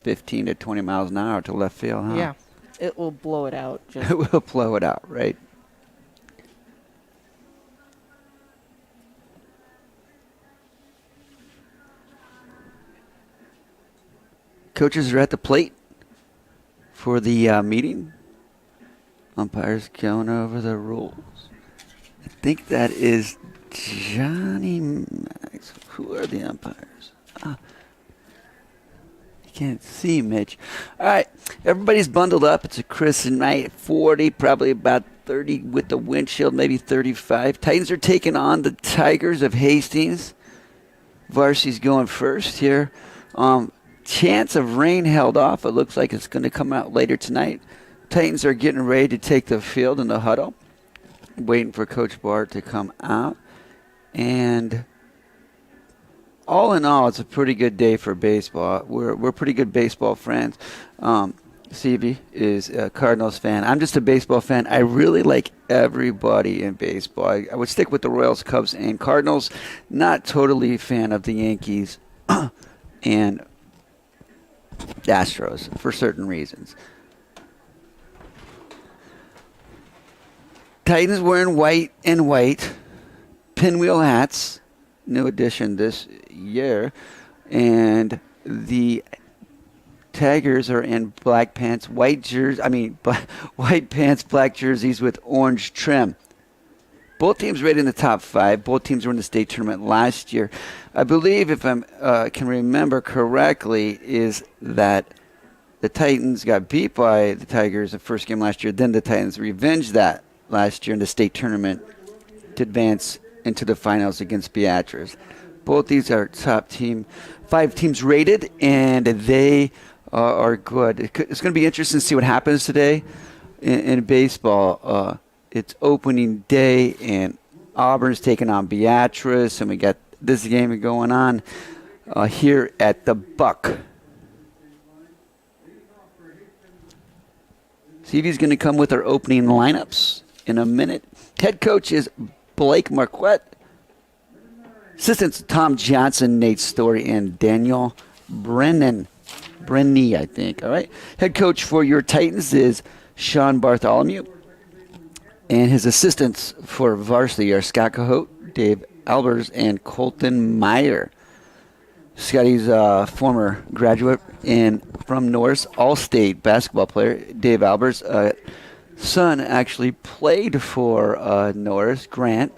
15 to 20 miles an hour to left field, huh? Yeah, it will blow it out. It will blow it out, right? Coaches are at the plate for the meeting. Umpires going over the rules. I think that is Johnny Max. Who are the umpires? You can't see, Mitch. All right, everybody's bundled up. It's a crisp night, 40, probably about 30 with the windshield, maybe 35. Titans are taking on the Tigers of Hastings. Varsy's going first here. Chance of rain held off. It looks like it's going to come out later tonight. Titans are getting ready to take the field in the huddle, waiting for Coach Bart to come out. And all in all, it's a pretty good day for baseball. We're pretty good baseball friends. Stevie is a Cardinals fan. I'm just a baseball fan. I really like everybody in baseball. I would stick with the Royals, Cubs, and Cardinals. Not totally a fan of the Yankees and Astros for certain reasons. Titans wearing white and white, pinwheel hats, new addition this year, and the Tigers are in black pants, white pants, black jerseys with orange trim. Both teams rated in the top 5. Both teams were in the state tournament last year. I believe, if I can remember correctly, is that the Titans got beat by the Tigers the first game last year. Then the Titans revenged that last year in the state tournament to advance into the finals against Beatrice. Both these are top 5 teams rated, and they are good. It's going to be interesting to see what happens today in baseball. It's opening day, and Auburn's taking on Beatrice, and we got this game going on here at the Buck. Stevie's going to come with our opening lineups in a minute. Head coach is Blake Marquette. Assistants Tom Johnson, Nate Story, and Daniel Brenny, I think. All right. Head coach for your Titans is Sean Bartholomew. And his assistants for varsity are Scott Cahote, Dave Albers, and Colton Meyer. Scotty's a former graduate from Norris, all-state basketball player. Dave Albers' son actually played for Norris, Grant,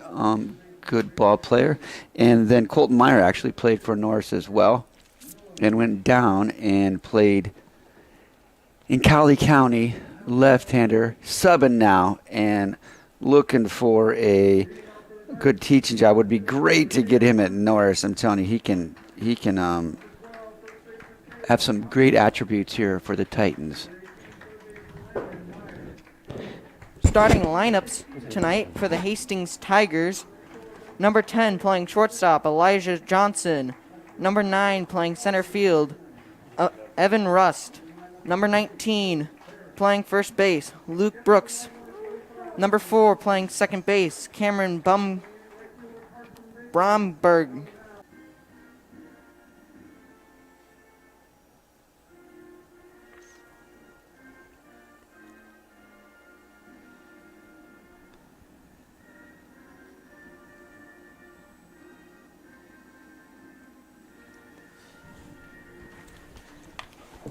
good ball player. And then Colton Meyer actually played for Norris as well and went down and played in Cowley County, left-hander, subbing now and looking for a good teaching job. Would be great to get him at Norris. I'm telling you, he can have some great attributes here for the Titans. Starting lineups tonight for the Hastings Tigers. Number 10 playing shortstop, Elijah Johnson. Number 9 playing center field, Evan Rust. Number 19 playing first base, Luke Brooks. Number 4 playing second base, Cameron Bromberg.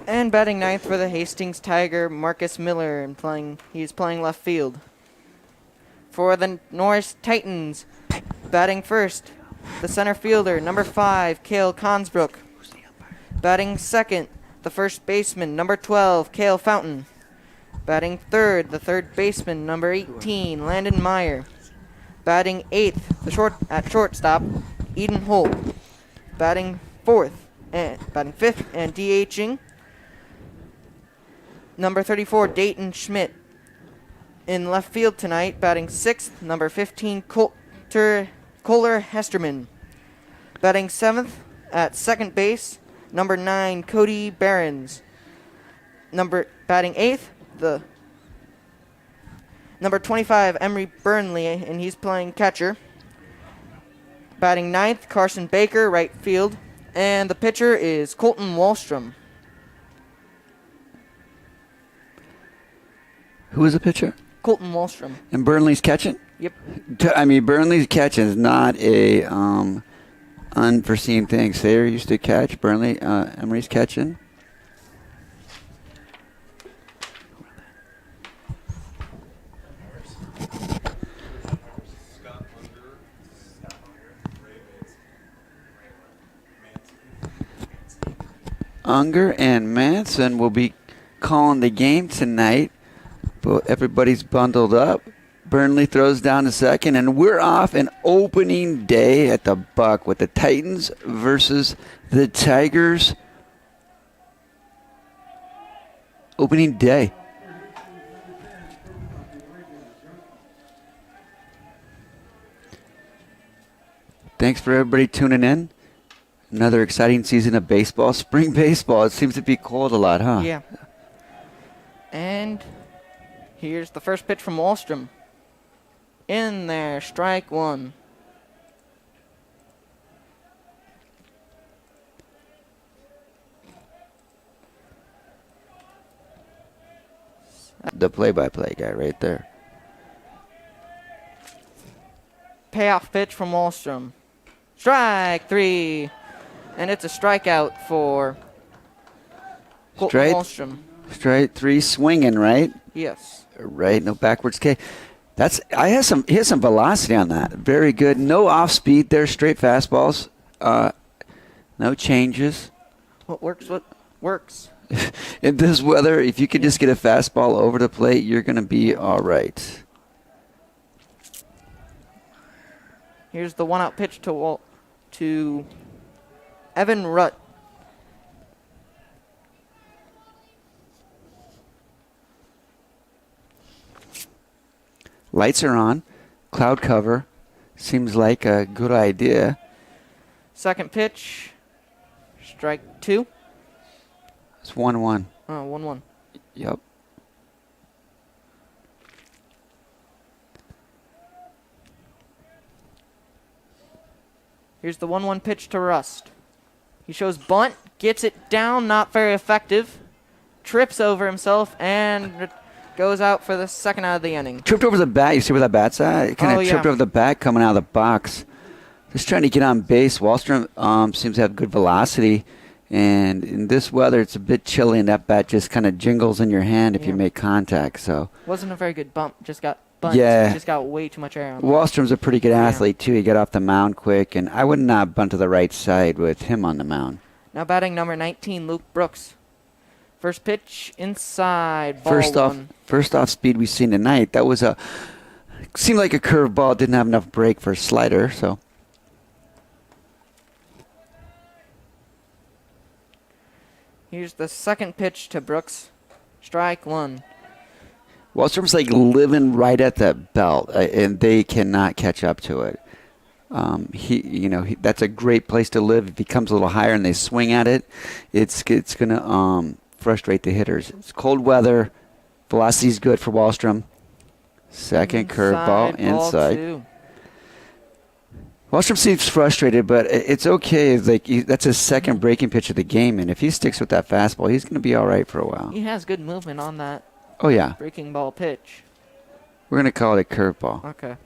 And batting ninth for the Hastings Tiger, Marcus Miller, and he's playing left field. For the Norris Titans, batting first, the center fielder, number 5, Cale Consbrook. Batting second, the first baseman, number 12, Cale Fountain. Batting third, the third baseman, number 18, Landon Meyer. Batting eighth, at shortstop, Eden Holt. Batting fifth, and DHing, number 34, Dayton Schmidt. In left field tonight, batting sixth, number 15, Kohler Hesterman. Batting seventh at second base, number 9, Cody Behrens. Batting eighth, the number 25, Emery Burnley, and he's playing catcher. Batting ninth, Carson Baker, right field. And the pitcher is Colton Wallstrom. Who is the pitcher? Colton Wallstrom. And Burnley's catching? Yep. I mean, Burnley's catching is not a unforeseen thing. Sayer used to catch. Burnley, Emery's catching. Unger and Manson will be calling the game tonight. But everybody's bundled up. Burnley throws down to second, and we're off an opening day at the Buck with the Titans versus the Tigers. Opening day. Thanks for everybody tuning in. Another exciting season of baseball. Spring baseball. It seems to be cold a lot, huh? Yeah. And here's the first pitch from Wallstrom. In there, strike one. The play-by-play guy right there. Payoff pitch from Wallstrom. Strike three. And it's a strikeout for Colton Wallstrom. Strike three, swinging, right? Yes. Right, no backwards K. He has some velocity on that. Very good. No off speed there, straight fastballs. No changes. What works. In this weather, if you could just get a fastball over the plate, you're going to be all right. Here's the one-out pitch to Evan Rutt. Lights are on. Cloud cover. Seems like a good idea. Second pitch. Strike two. It's 1-1. 1-1. Yep. Here's the 1-1 pitch to Rust. He shows bunt, gets it down, not very effective. Trips over himself and goes out for the second out of the inning. Tripped over the bat. You see where that bat's at? It kind of tripped over the bat coming out of the box. Just trying to get on base. Wallstrom seems to have good velocity. And in this weather, it's a bit chilly, and that bat just kind of jingles in your hand if you make contact. So wasn't a very good bump. Just got bunt. Yeah. Just got way too much air on. Wallstrom's a pretty good athlete, too. He got off the mound quick, and I would not bunt to the right side with him on the mound. Now batting number 19, Luke Brooks. First pitch inside. Ball one. First off speed we've seen tonight. That was seemed like a curveball. Didn't have enough break for a slider, so. Here's the second pitch to Brooks. Strike one. Wallstrom's like living right at that belt, and they cannot catch up to it. That's a great place to live. If he comes a little higher and they swing at it, it's going to frustrate the hitters. It's cold weather. Velocity's good for Wallstrom. Second curveball inside. Wallstrom seems frustrated, but it's okay. That's his second breaking pitch of the game, and if he sticks with that fastball, he's going to be all right for a while. He has good movement on that. Oh, yeah. Breaking ball pitch. We're going to call it a curveball. Okay.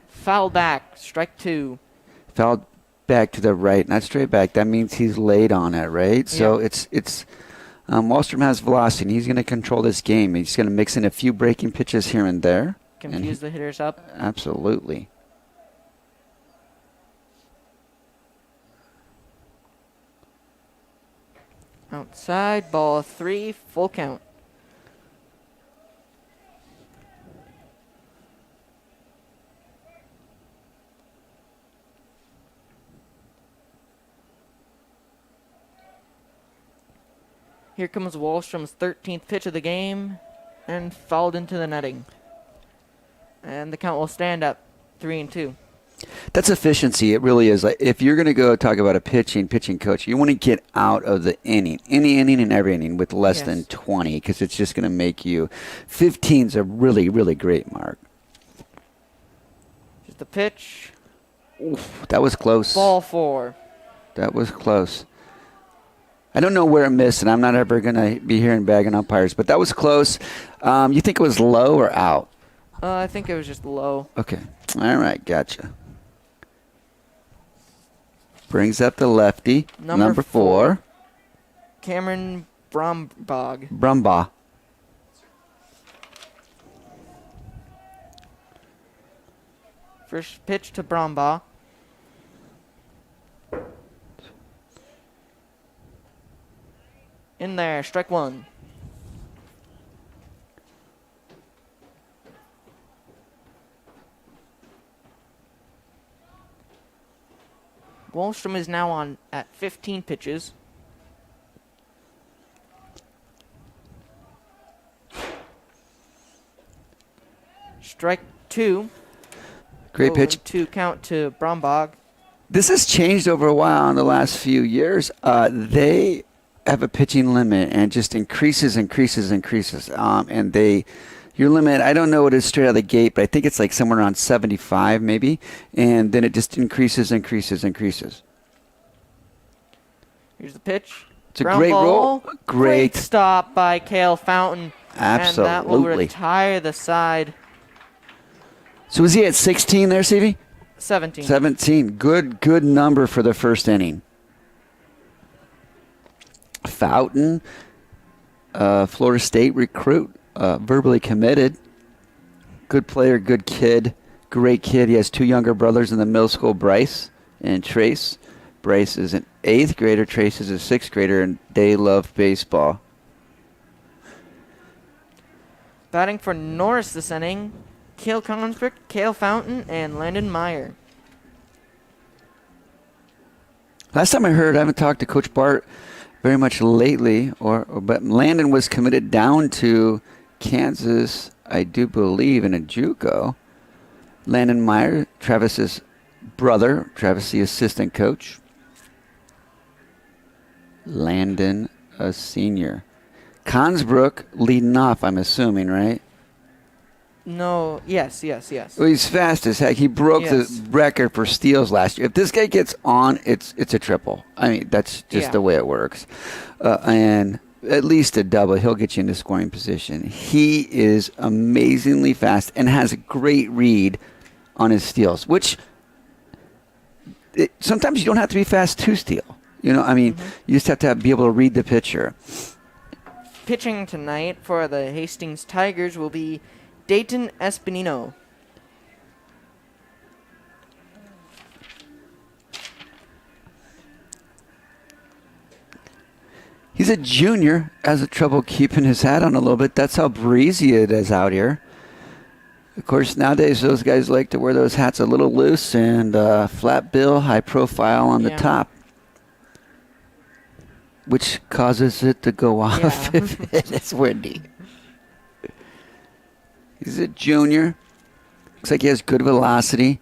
Foul back. Strike two. Foul back to the right, not straight back. That means he's laid on it, right? So it's Wallstrom has velocity, and he's going to control this game. He's going to mix in a few breaking pitches here and there. Confuse the hitters up. Absolutely. Outside, ball three, full count. Here comes Wallstrom's 13th pitch of the game and fouled into the netting. And the count will stand up 3-2. That's efficiency. It really is. Like, if you're going to go talk about a pitching coach, you want to get out of the inning, any inning and every inning with less than 20, because it's just going to make you. 15's a really, really great mark. Just a pitch. Oof, that was close. Ball four. That was close. I don't know where it missed, and I'm not ever going to be hearing bagging umpires, but that was close. You think it was low or out? I think it was just low. Okay. All right, gotcha. Brings up the lefty, number 4. Cameron Brumbaugh. Brumbaugh. First pitch to Brumbaugh. In there, strike 1. Wallstrom is now on at 15 pitches. Strike 2. Great pitch. 2 count to Brumbaugh. This has changed over a while in the last few years. They have a pitching limit and it just increases. And your limit, I don't know what it is straight out of the gate, but I think it's like somewhere around 75 maybe. And then it just increases. Here's the pitch. It's a great roll. Great stop by Cale Fountain. Absolutely. And that will retire the side. So is he at 16 there, CV? 17. 17. Good number for the first inning. Fountain, Florida State recruit, verbally committed. Good player, good kid, great kid. He has 2 younger brothers in the middle school, Bryce and Trace. Bryce is an 8th grader, Trace is a 6th grader, and they love baseball. Batting for Norris this inning, Cale Consbrick, Cale Fountain, and Landon Meyer. Last time I heard, I haven't talked to Coach Bart very much lately, but Landon was committed down to Kansas, I do believe, in a JUCO. Landon Meyer, Travis's brother, Travis the assistant coach. Landon, a senior. Consbrook leading off, I'm assuming, right? No, yes. Well, he's fast as heck. He broke the record for steals last year. If this guy gets on, it's a triple. I mean, that's just the way it works. And at least a double, he'll get you into scoring position. He is amazingly fast and has a great read on his steals, which sometimes you don't have to be fast to steal. You know, I mean, you just have to be able to read the pitcher. Pitching tonight for the Hastings Tigers will be Dayton Espinino. He's a junior, has trouble keeping his hat on a little bit. That's how breezy it is out here. Of course, nowadays those guys like to wear those hats a little loose and flat bill, high profile on the top, which causes it to go off if it's windy. He's a junior. Looks like he has good velocity.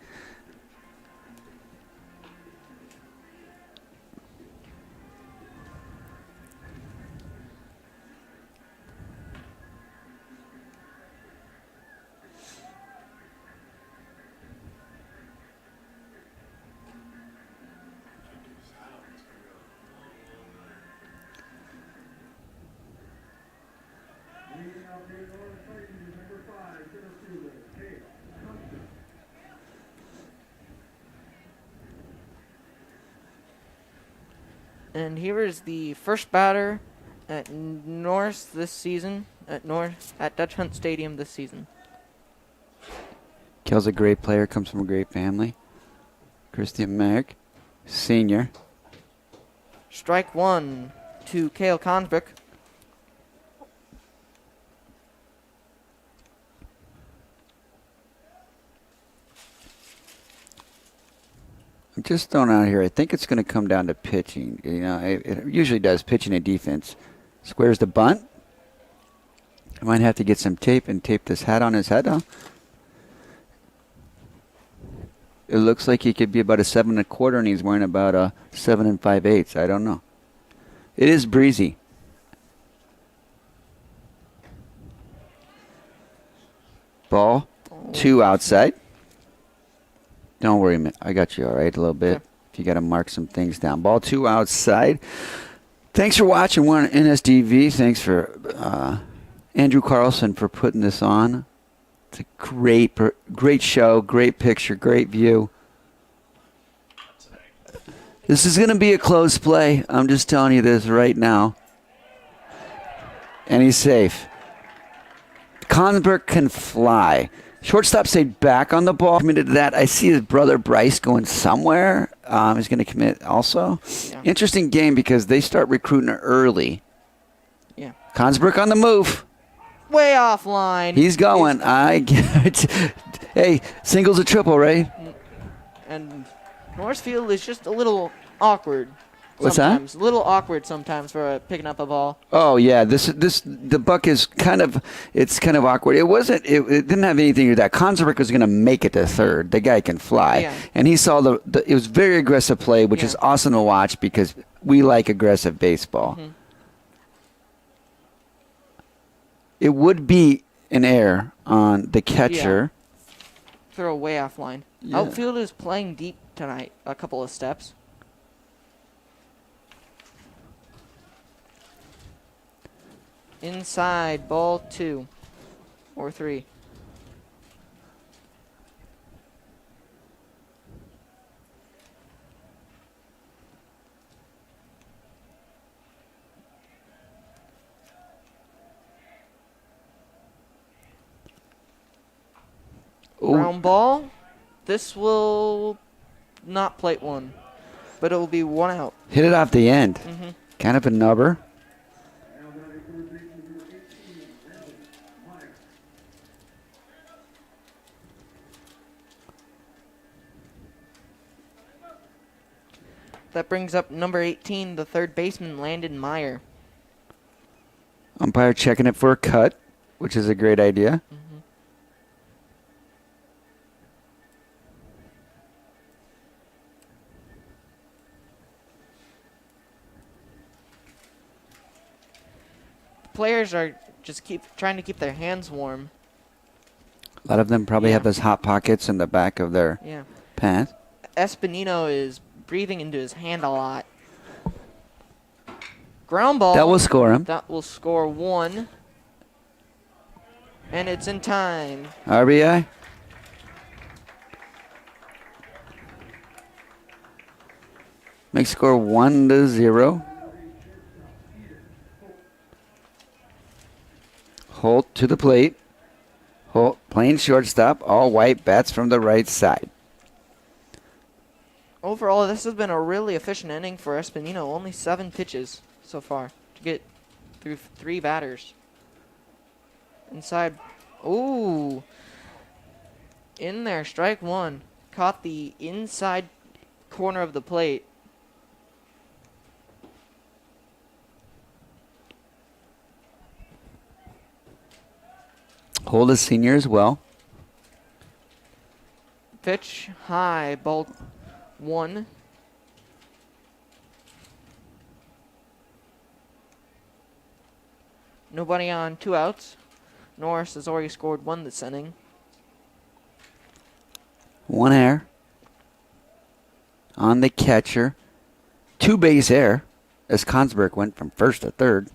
And here is the first batter at Norris this season, at Dutch Hunt Stadium this season. Kel's a great player, comes from a great family. Christian Merrick, senior. Strike 1 to Cale Consbrick. I'm just throwing out here. I think it's going to come down to pitching. You know, it usually does, pitching and defense. Squares the bunt. I might have to get some tape and tape this hat on his head, huh? It looks like he could be about a 7 1/4, and he's wearing about a 7 5/8. I don't know. It is breezy. Ball 2 outside. Don't worry, man. I got you all right a little bit. Okay. If you got to mark some things down. Ball 2 outside. Thanks for watching. We're on NSDV. Thanks for Andrew Carlson for putting this on. It's a great show, great picture, great view. This is going to be a close play. I'm just telling you this right now. And he's safe. Consberg can fly. Shortstop stayed back on the ball. Committed to that. I see his brother Bryce going somewhere. He's going to commit also. Yeah. Interesting game because they start recruiting early. Yeah. Consberg on the move. Way offline. He's going. I get it. Hey, single's a triple, right? And Norris Field is just a little awkward. What's sometimes. A little awkward sometimes for picking up a ball. Oh yeah, the buck is kind of awkward. It didn't have anything to do with that. Consberg was going to make it to third. The guy can fly, Yeah. and he saw it was very aggressive play, which is awesome to watch because we like aggressive baseball. Mm-hmm. It would be an error on the catcher. Throw way offline. Yeah. Outfield is playing deep tonight. A couple of steps. Inside, ball 2 or 3. Ooh. Ground ball. This will not plate 1, but it will be 1 out. Hit it off the end. Mm-hmm. Kind of a nubber. That brings up number 18, the third baseman, Landon Meyer. Umpire checking it for a cut, which is a great idea. Mm-hmm. Players are just trying to keep their hands warm. A lot of them probably Yeah. have those hot pockets in the back of their Yeah. pants. Espinino is breathing into his hand a lot. Ground ball. That will score him. That will score 1. And it's in time. RBI. Makes score 1-0. Holt to the plate. Holt playing shortstop. All white, bats from the right side. Overall, this has been a really efficient inning for Espinino. Only 7 pitches so far to get through 3 batters. Inside. Ooh. In there, strike 1. Caught the inside corner of the plate. Holt is senior as well. Pitch high, ball 1. Nobody on, 2 outs. Norris has already scored 1 this inning. 1 error on the catcher. 2 base error as Consberg went from first to third.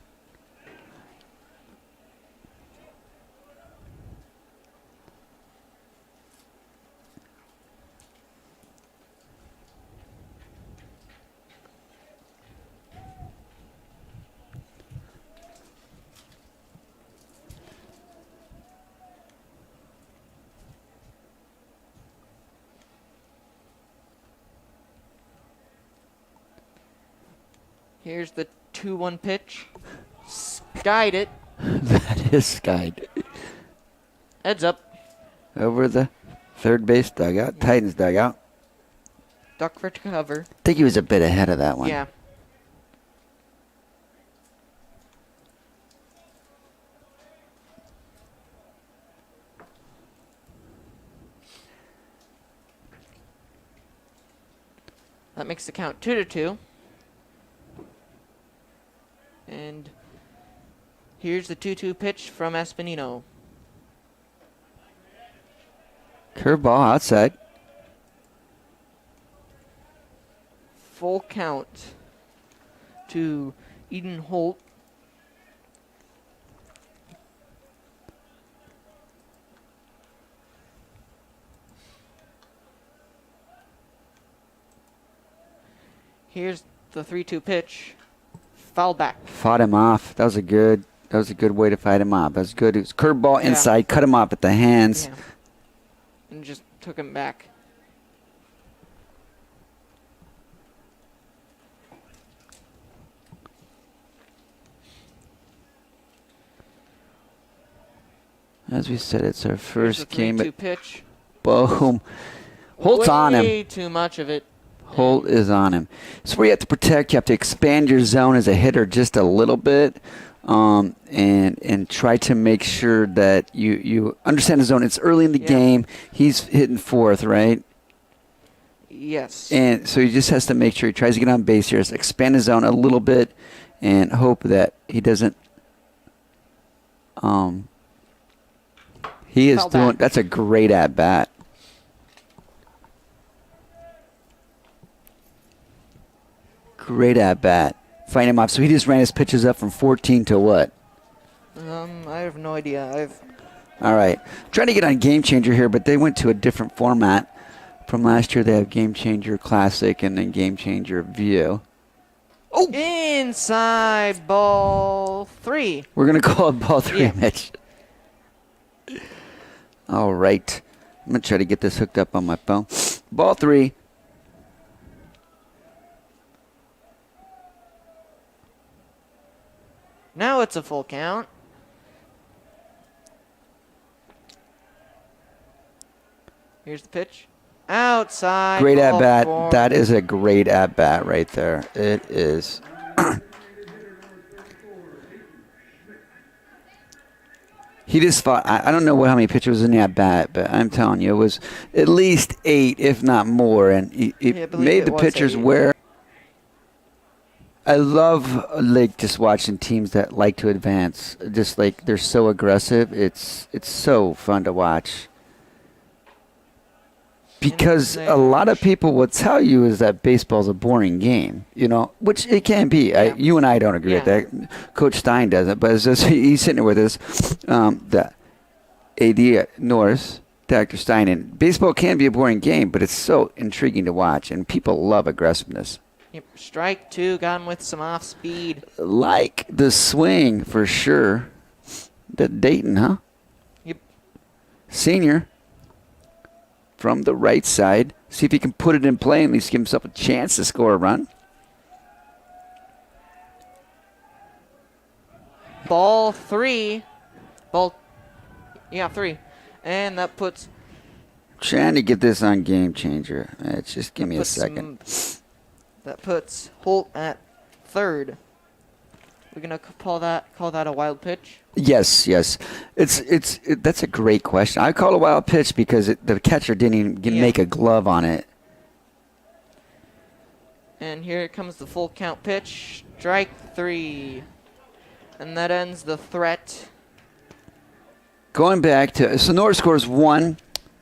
Here's the 2-1 pitch. Skied it. That is skied. Heads up. Over the third base dugout, Titans dugout. Duck for cover. I think he was a bit ahead of that one. Yeah. That makes the count 2-2. And here's the 2-2 pitch from Espinino. Curveball outside. Full count to Eden Holt. Here's the 3-2 pitch. Foul back. Fought him off. That was a good way to fight him off. That was good. It was curveball inside, cut him off at the hands. Yeah. And just took him back. As we said, it's our first game. 3-2 pitch. Boom. Holt's on him. Way too much of it. Holt is on him. So where you have to protect, you have to expand your zone as a hitter just a little bit, and try to make sure that you understand the zone. It's early in the game. He's hitting fourth, right? Yes. And so he just has to make sure he tries to get on base here, expand his zone a little bit, and hope that he doesn't. He is Foul doing. back. That's a great at bat. Great at bat. Find him off. So he just ran his pitches up from 14 to what? I have no idea. All right. Trying to get on Game Changer here, but they went to a different format. From last year, they have Game Changer Classic and then Game Changer View. Oh! Inside ball 3. We're going to call it ball 3, Yeah. Mitch. All right. I'm going to try to get this hooked up on my phone. Ball 3. Now it's a full count. Here's the pitch. Outside. Great ball at bat. 4. That is a great at bat right there. It is. He just fought. I don't know how many pitches was in the at bat, but I'm telling you, it was at least 8, if not more, and he made the pitchers 8. wear. I love just watching teams that like to advance. Just like they're so aggressive. It's so fun to watch. Because a lot of people will tell you is that baseball's a boring game, which it can be. You and I don't agree with that. Coach Stein doesn't, but he's sitting there with us, the AD Norris, Dr. Stein, and baseball can be a boring game, but it's so intriguing to watch, and people love aggressiveness. Yep. Strike 2, got him with some off speed. Like the swing for sure. That Dayton, huh? Yep. Senior. From the right side. See if he can put it in play and at least give himself a chance to score a run. Ball 3. 3. And that puts... Trying to get this on Game Changer. Just give me a second. That puts Holt at third. We're gonna call that a wild pitch. Yes. That's a great question. I call it a wild pitch because the catcher didn't even make a glove on it. And here comes the full count pitch. Strike 3. And that ends the threat. Going back to Norris scores 1.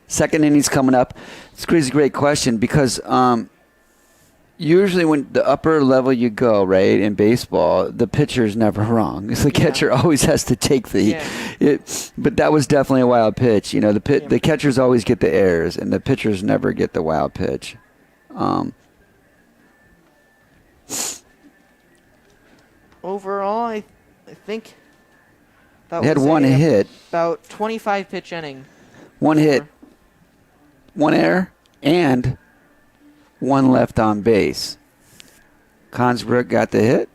Second inning's coming up. It's a crazy great question because usually when the upper level you go, right, in baseball, the pitcher's never wrong. The catcher always has to take but that was definitely a wild pitch. The catchers always get the errors, and the pitchers never get the wild pitch. Overall, I think that They had was one hit. About 25 pitch inning. 1 hit, 1 error, and 1 left on base. Consbrook got the hit.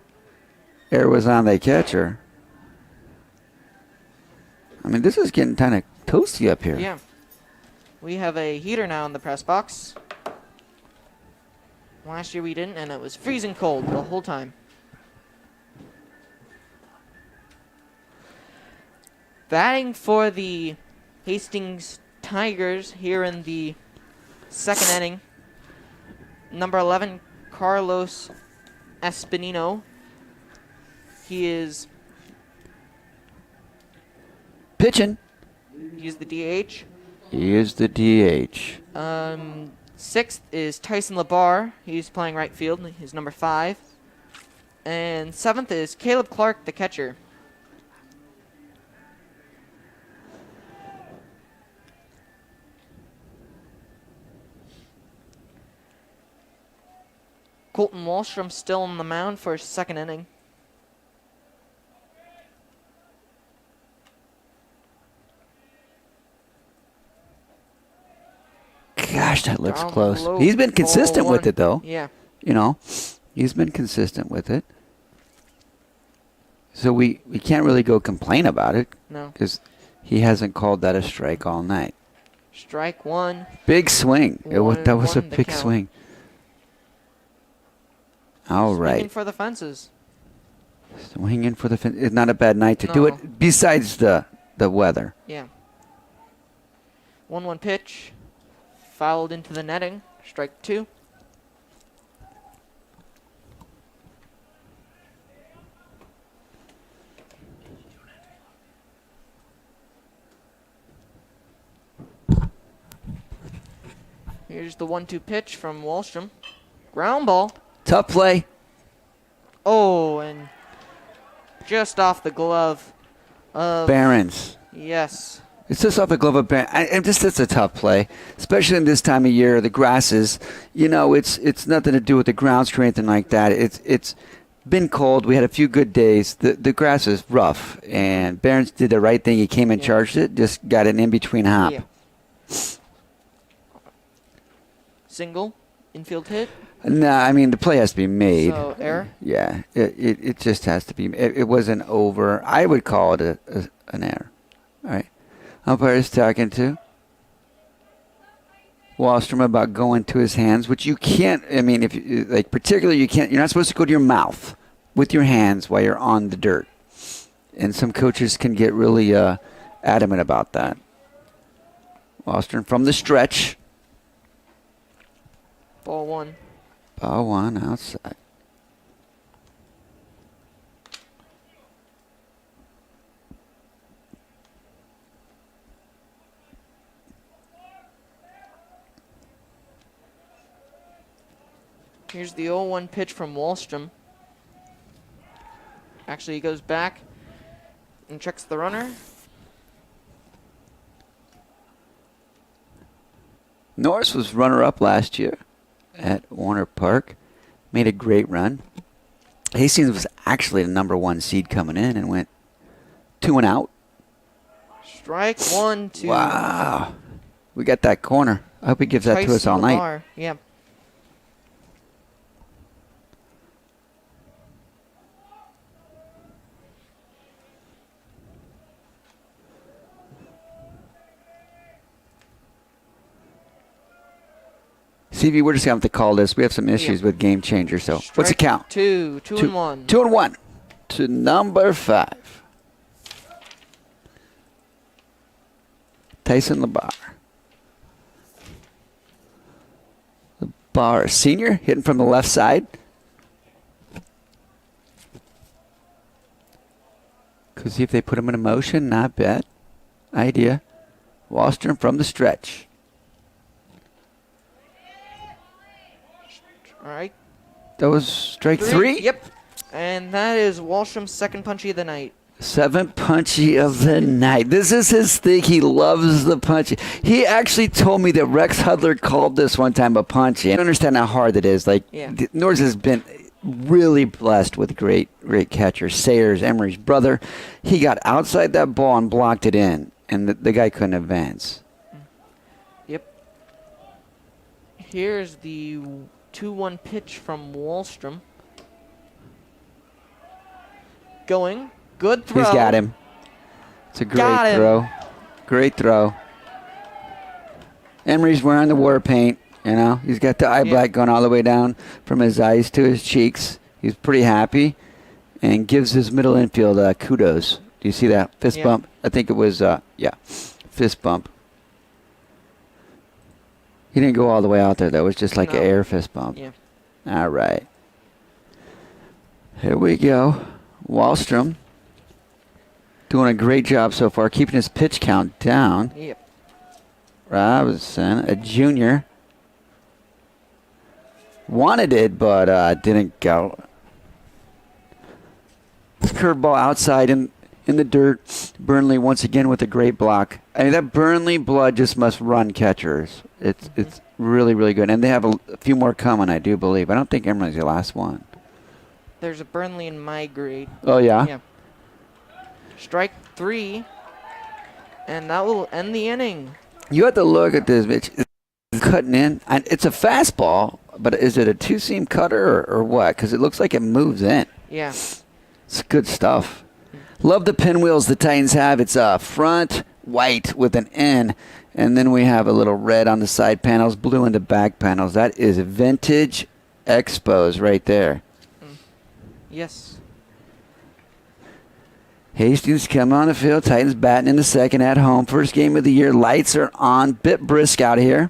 Error was on the catcher. I mean, this is getting kind of toasty up here. Yeah. We have a heater now in the press box. Last year we didn't, and it was freezing cold the whole time. Batting for the Hastings Tigers here in the second inning. Number 11, Carlos Espinino. He is Pitching. He's the DH. He is the DH. Sixth is Tyson Labar. He's playing right field. He's number 5. And 7th is Caleb Clark, the catcher. Colton Wallstrom still on the mound for his 2nd inning. Gosh, that looks Down close. low, He's been consistent ball with one. it, though. Yeah. You know, he's been consistent with it. So we can't really go complain about it. No. Because he hasn't called that a strike all night. Strike 1. Big swing. That was a One the big count. swing. All Swinging right. for the fences. Swinging for the fence. It's not a bad night to do No. it, besides the weather. Yeah. 1-1 pitch. Fouled into the netting. Strike 2. Here's the 1-2 pitch from Wallstrom. Ground ball. Tough play. Oh, and just off the glove of Barons. Yes. It's just off the glove of Barons. And just it's a tough play, especially in this time of year. The grasses, it's nothing to do with the ground strength and like that. It's been cold. We had a few good days. The grass is rough, and Barons did the right thing. He came and charged it. Just got an in between hop. Yeah. Single. Infield hit. No, I mean the play has to be made. So error. Yeah, it just has to be. It wasn't over. I would call it an error. All right. Umpire is talking to Wallstrom about going to his hands, which you can't. I mean, if you, like particularly you can't. You're not supposed to go to your mouth with your hands while you're on the dirt. And some coaches can get really adamant about that. Wallstrom from the stretch. Ball 1. Ball 1 outside. Here's the 0-1 pitch from Wallstrom. Actually, he goes back and checks the runner. Norris was runner-up last year at Warner Park. Made a great run. Hastings was actually the number 1 seed coming in and went 2 and out. Strike 1, 2. Wow. We got that corner. I hope he gives that to us all night. Lamar. Yeah. CV, we're just going to have to call this. We have some issues with Game Changer. So what's the Strike count? 2. 2-1. 2-1 to number 5. Tyson LeBar. LeBar, senior, hitting from the left side. Could see if they put him in motion. Not bad idea. Wallstrom from the stretch. All right. That was strike 3? Yep. And that is Wallstrom's 2nd punchy of the night. 7th punchy of the night. This is his thing. He loves the punchy. He actually told me that Rex Hudler called this one time a punchy. I don't understand how hard it is. Like, Norris has been really blessed with great catchers. Sayers, Emery's brother. He got outside that ball and blocked it in, and the guy couldn't advance. Yep. Here's the 2-1 pitch from Wallstrom. Going. Good throw. He's got him. It's a great throw. Great throw. Emery's wearing the war paint. He's got the eye black going all the way down from his eyes to his cheeks. He's pretty happy and gives his middle infield kudos. Do you see that fist bump? I think it was, fist bump. He didn't go all the way out there. That was just like an air fist bump. Yeah. All right. Here we go. Wallstrom doing a great job so far, keeping his pitch count down. Yep. Robinson, a junior. Wanted it, but didn't go. Curveball outside in the dirt. Burnley once again with a great block. I mean, that Burnley blood just must run catchers. It's really, really good. And they have a few more coming, I do believe. I don't think Emory's the last one. There's a Burnley in my grade. Oh, yeah? Yeah. Strike 3, and that will end the inning. You have to look at this, Mitch. It's cutting in. It's a fastball, but is it a two-seam cutter or what? Because it looks like it moves in. Yeah. It's good stuff. Love the pinwheels the Titans have. It's front white with an N, and then we have a little red on the side panels, blue in the back panels. That is vintage Expos right there. Yes. Hastings come on the field. Titans batting in the second at home. First game of the year. Lights are on. Bit brisk out here.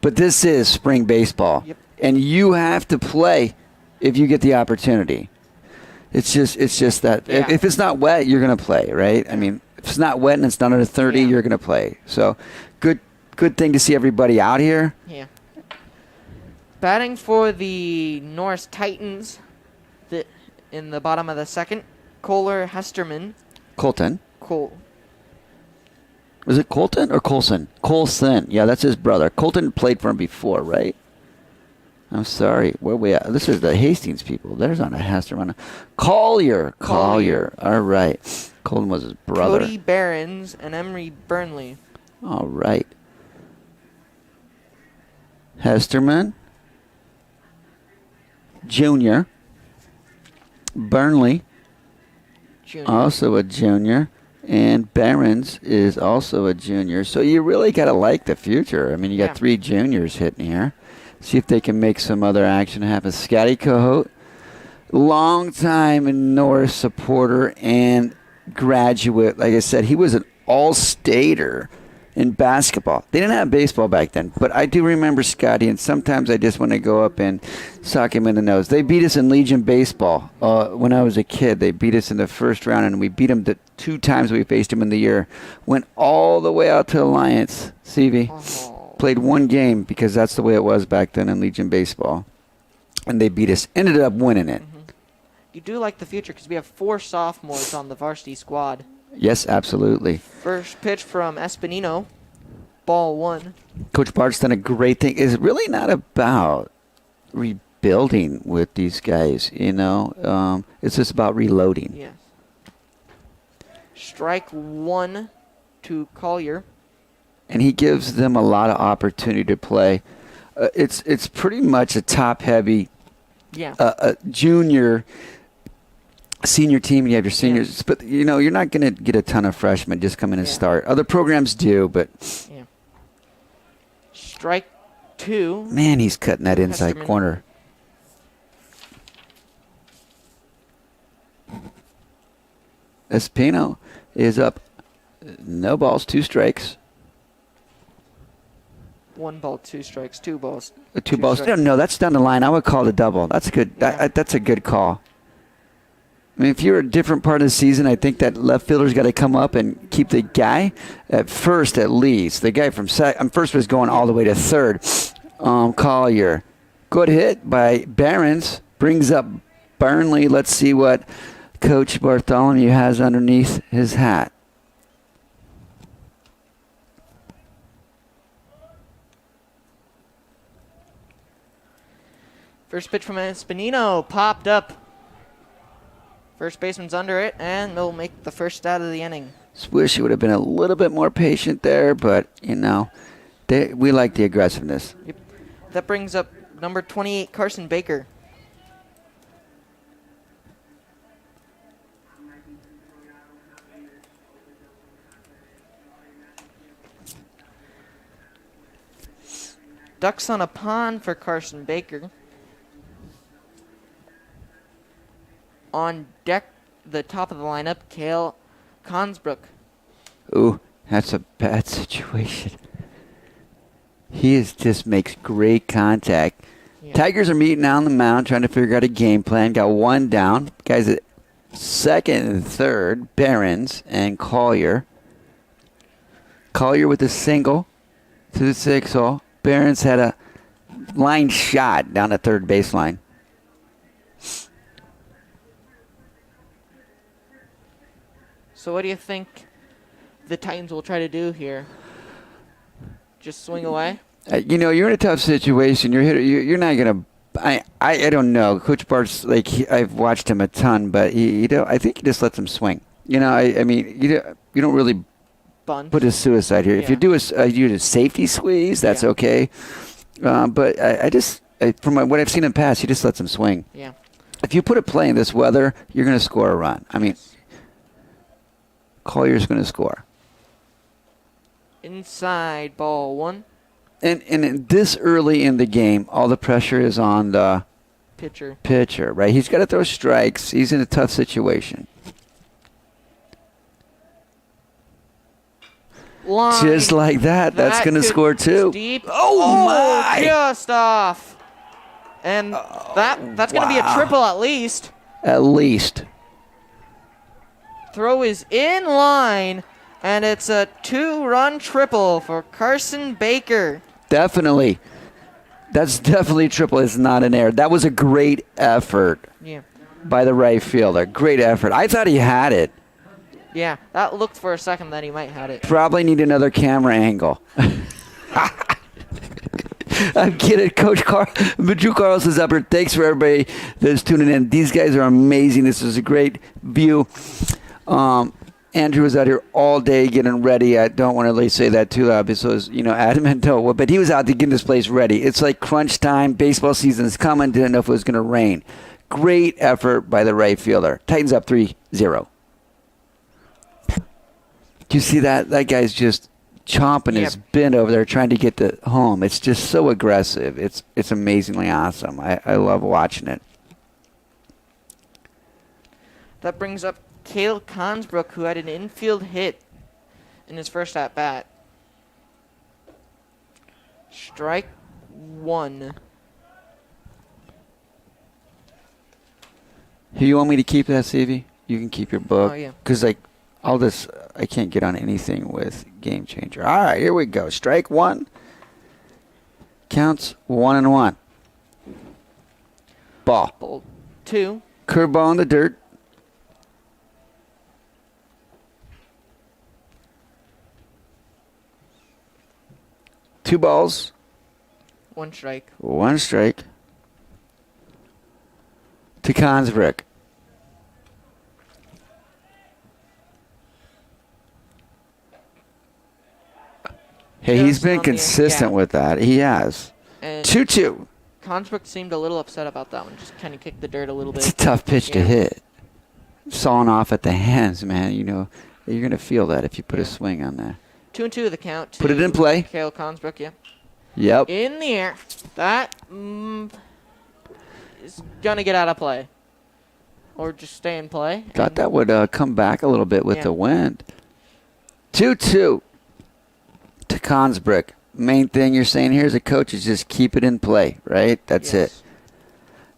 But this is spring baseball. Yep. And you have to play if you get the opportunity. It's just that. Yeah. If it's not wet, you're going to play, right? I mean, if it's not wet and it's not under 30, you're going to play. So good thing to see everybody out here. Yeah. Batting for the Norris Titans in the bottom of the second, Kohler Hesterman. Colton. Was it Colton or Colson? Colson. Yeah, that's his brother. Colton played for him before, right? I'm sorry. Where we at? This is the Hastings people. There's not a Hesterman. Collier. All right. Colton was his brother. Cody Behrens and Emery Burnley. All right. Hesterman. Junior. Burnley. Junior. Also a junior. And Behrens is also a junior. So you really got to like the future. I mean, you got 3 juniors hitting here. See if they can make some other action happen. Scotty Cohote, long time Norris supporter and graduate. Like I said, he was an all-stater in basketball. They didn't have baseball back then, but I do remember Scotty, and sometimes I just want to go up and sock him in the nose. They beat us in Legion baseball when I was a kid. They beat us in the first round, and we beat them the 2 times we faced them in the year. Went all the way out to Alliance, CV. Oh. Played 1 game because that's the way it was back then in Legion baseball. And they beat us. Ended up winning it. Mm-hmm. You do like the future because we have 4 sophomores on the varsity squad. Yes, absolutely. First pitch from Espinino. Ball 1. Coach Bart's done a great thing. It's really not about rebuilding with these guys, you know. It's just about reloading. Yes. Strike 1 to Collier. And he gives them a lot of opportunity to play. It's pretty much a top-heavy junior, senior team. You have your seniors. But, you know, you're not going to get a ton of freshmen just come in and start. Other programs do, but... Yeah. Strike 2. Man, he's cutting that inside corner. Espino is up. No balls, 2 strikes. 1 ball, 2 strikes. 2 balls. 2 balls. No, that's down the line. I would call it a double. That's good. Yeah. That's a good call. I mean, if you're a different part of the season, I think that left fielder's got to come up and keep the guy at first at least. The guy from first was going all the way to third. Collier. Good hit by Behrens. Brings up Burnley. Let's see what Coach Bartholomew has underneath his hat. First pitch from Espinino popped up. First baseman's under it, and they'll make the first out of the inning. Just wish he would have been a little bit more patient there, but, you know, we like the aggressiveness. Yep. That brings up number 28, Carson Baker. Ducks on a pond for Carson Baker. On deck, the top of the lineup, Cale Consbrook. Ooh, that's a bad situation. He just makes great contact. Yeah. Tigers are meeting on the mound, trying to figure out a game plan. Got 1 down. Guys at second and third, Behrens and Collier. Collier with a single to the 6-hole. Behrens had a line shot down the third baseline. So what do you think the Titans will try to do here? Just swing away? You're in a tough situation. You're not gonna. I don't know. Coach Bart's I've watched him a ton, but I think he just lets him swing. I mean you don't really Bunt. put a suicide here. If you do a safety squeeze, that's okay. But from what I've seen in the past, he just lets him swing. Yeah. If you put a play in this weather, you're going to score a run. I mean, Collier's going to score. Inside ball 1. And this early in the game, all the pressure is on the pitcher, right? He's got to throw strikes. He's in a tough situation. Line. Just like that. That's going to score too. Deep. Oh, my! Just off. And that's going to be a triple at least. At least. Throw is in line, and it's a 2-run triple for Carson Baker. Definitely. That's definitely triple. It's not an error. That was a great effort by the right fielder. Great effort. I thought he had it. Yeah, that looked for a second that he might have it. Probably need another camera angle. I'm kidding. Coach Drew Carlos is up here. Thanks for everybody that's tuning in. These guys are amazing. This is a great view. Andrew was out here all day getting ready. I don't want to really say that too loud because, adamant, but he was out to get this place ready. It's like crunch time. Baseball season's coming. Didn't know if it was going to rain. Great effort by the right fielder. Titans up 3-0. Do you see that? That guy's just chomping his bin over there trying to get to home. It's just so aggressive. It's amazingly awesome. I love watching it. That brings up Cale Consbrook, who had an infield hit in his first at-bat. Strike 1. Here, you want me to keep that, CV? You can keep your book. Oh, yeah. Because, I can't get on anything with Game Changer. All right, here we go. Strike 1. Counts 1-1. Ball 2. Curveball in the dirt. Two balls. 1 strike. 1 strike. To Consbrook. Hey, he's been consistent with that. He has. 2-2. Consbrook seemed a little upset about that one. Just kind of kicked the dirt a little bit. It's a tough pitch to hit. Sawing off at the hands, man. You're going to feel that if you put a swing on there. 2-2 the count. Put it in play. Cale Consbrook, Yep. In the air. That is going to get out of play. Or just stay in play. Thought that would come back a little bit with the wind. 2-2 to Consbrook. Main thing you're saying here as a coach is just keep it in play, right? That's it.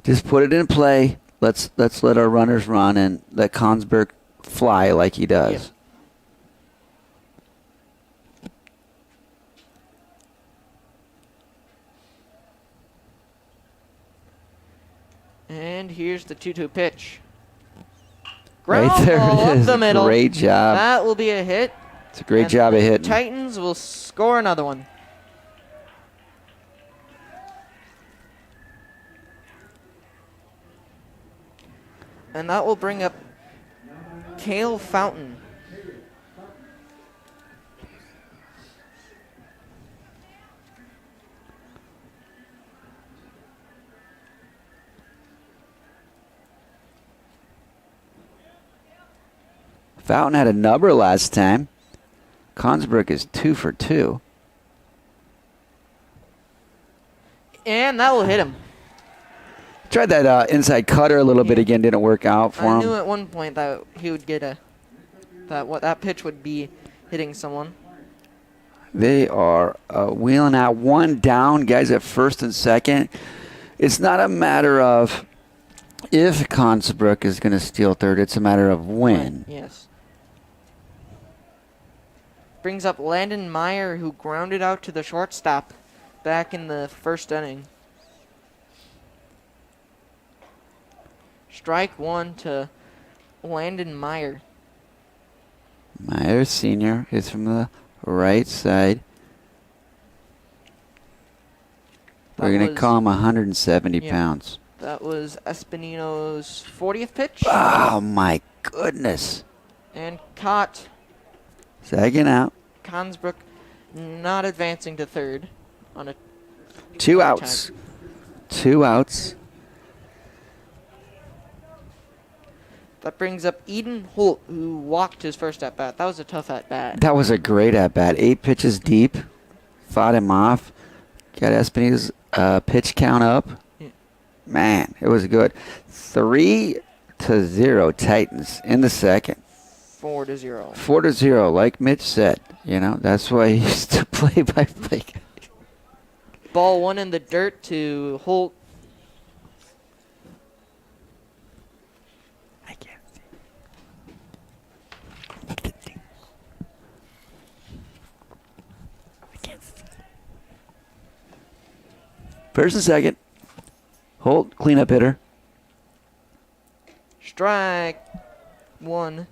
Just put it in play. Let's let our runners run and let Consbrook fly like he does. Yep. And here's the 2-2 pitch. Ground Right there ball it is. up the middle. Great job. That will be a hit. It's a great job of hitting. Titans will score another one. And that will bring up Cale Fountain. Fountain had a number last time. Consbrook is 2 for 2. And that will hit him. Tried that inside cutter a little bit again. Didn't work out for him. I knew at one point that he would get that pitch would be hitting someone. They are wheeling out one down. Guys at first and second. It's not a matter of if Consbrook is going to steal third. It's a matter of when. Yes. Brings up Landon Meyer, who grounded out to the shortstop back in the first inning. Strike 1 to Landon Meyer. Myers Sr. is from the right side. We're going to call him 170 pounds. That was Espinino's 40th pitch. Oh, my goodness. And caught. Second out. Consbrook not advancing to third on a 2 outs. 2 outs. That brings up Eden Holt, who walked his first at-bat. That was a tough at-bat. That was a great at-bat. 8 pitches deep. Fought him off. Got Espinita's pitch count up. Yeah. Man, it was good. 3-0 Titans in the second. 4-0. 4-0, like Mitch said. You know, that's why he used to play by play. Ball 1 in the dirt to Holt. I can't see. I can't see. First and second. Holt, cleanup hitter. Strike 1.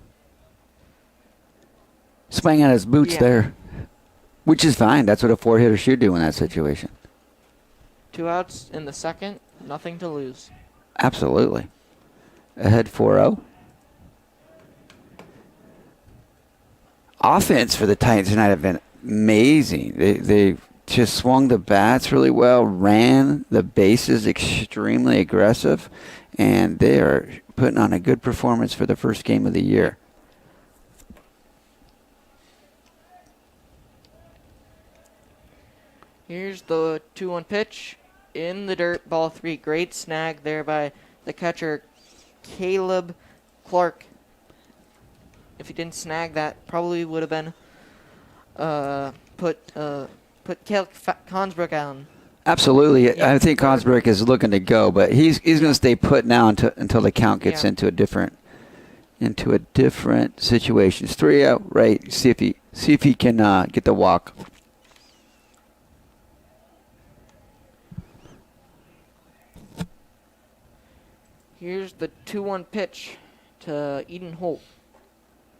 Swing on his boots there, which is fine. That's what a 4-hitter should do in that situation. 2 outs in the second. Nothing to lose. Absolutely. Ahead 4-0. Offense for the Titans tonight have been amazing. They just swung the bats really well, ran the bases extremely aggressive, and they are putting on a good performance for the first game of the year. Here's the 2-1 pitch in the dirt, ball 3. Great snag there by the catcher, Caleb Clark. If he didn't snag that, probably would have been put Caleb Consbrook on. Absolutely. Yeah. I think Consbrook is looking to go, but he's going to stay put now until the count gets into a different situation. It's 3-0, right? See if he can get the walk. Here's the 2-1 pitch to Eden Holt.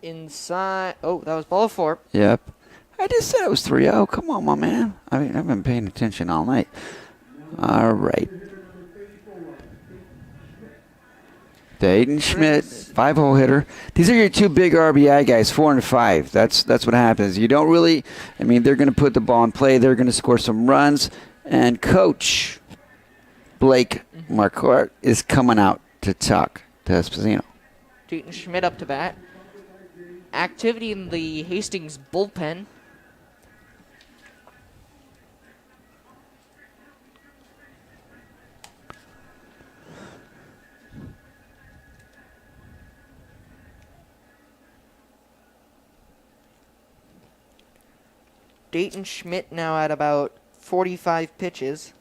Inside. Oh, that was ball 4. Yep. I just said it was 3-0. Come on, my man. I mean, I've been paying attention all night. All right. Dayton Schmidt, 5-hole hitter. These are your 2 big RBI guys, 4 and 5. That's what happens. You don't really, I mean, they're going to put the ball in play. They're going to score some runs. And Coach Blake Marquardt is coming out to talk to Esposito. Dayton Schmidt up to bat. Activity in the Hastings bullpen. Dayton Schmidt now at about 45 pitches.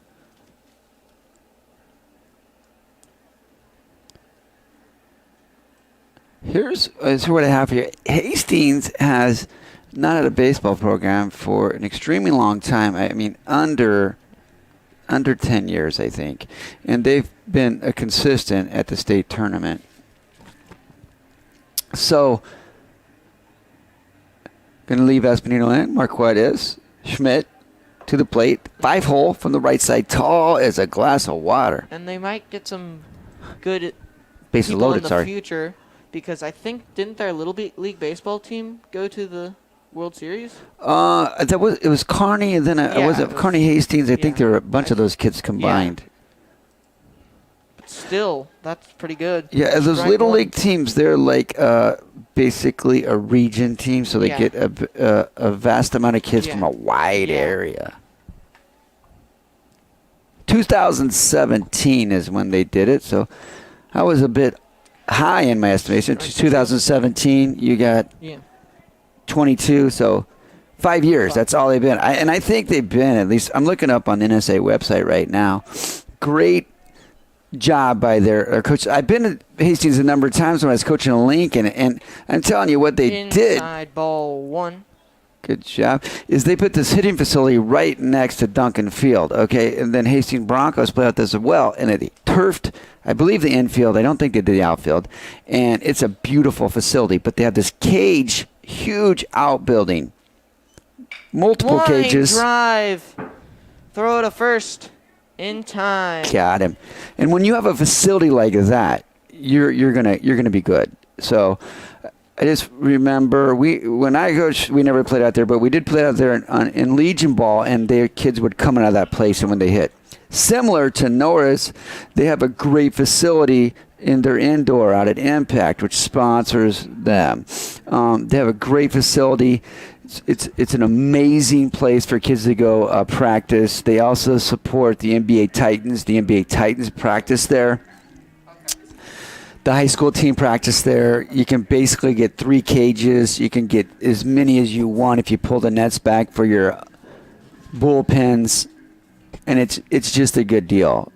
Here's what I have here. Hastings has not had a baseball program for an extremely long time. I mean, under 10 years, I think. And they've been a consistent at the state tournament. So, going to leave Espinino in. Marquardt is. Schmidt to the plate. 5-hole from the right side. Tall as a glass of water. And they might get some good Bases people loaded, in the future. Because I think, didn't their Little League Baseball team go to the World Series? It was Kearney, and then was it Kearney Hastings? I think there were a bunch of those kids combined. Yeah. But still, that's pretty good. Yeah, those Little League teams, they're like basically a region team, so they get a vast amount of kids from a wide area. 2017 is when they did it, so I was a bit high in my estimation. 2017, you got 22, so 5 years. That's all they've been. And I think they've been, at least, I'm looking up on the NSA website right now. Great job by their coach. I've been at Hastings a number of times when I was coaching a Lincoln, and I'm telling you what they did. Inside ball 1. Good job. Is they put this hitting facility right next to Duncan Field, okay? And then Hastings Broncos play out this as well, and it turfed, I believe, the infield. I don't think they did the outfield. And it's a beautiful facility, but they have this cage huge outbuilding. Multiple Line cages. drive. Throw to first in time. Got him. And when you have a facility like that, you're gonna be good. So I just remember when I coached, we never played out there, but we did play out there in Legion Ball, and their kids would come out of that place, and when they hit. Similar to Norris, they have a great facility in their indoor out at Impact, which sponsors them. They have a great facility. It's an amazing place for kids to go practice. They also support the NBA Titans. The NBA Titans practice there. The high school team practice there. You can basically get 3 cages. You can get as many as you want if you pull the nets back for your bullpens. And it's just a good deal.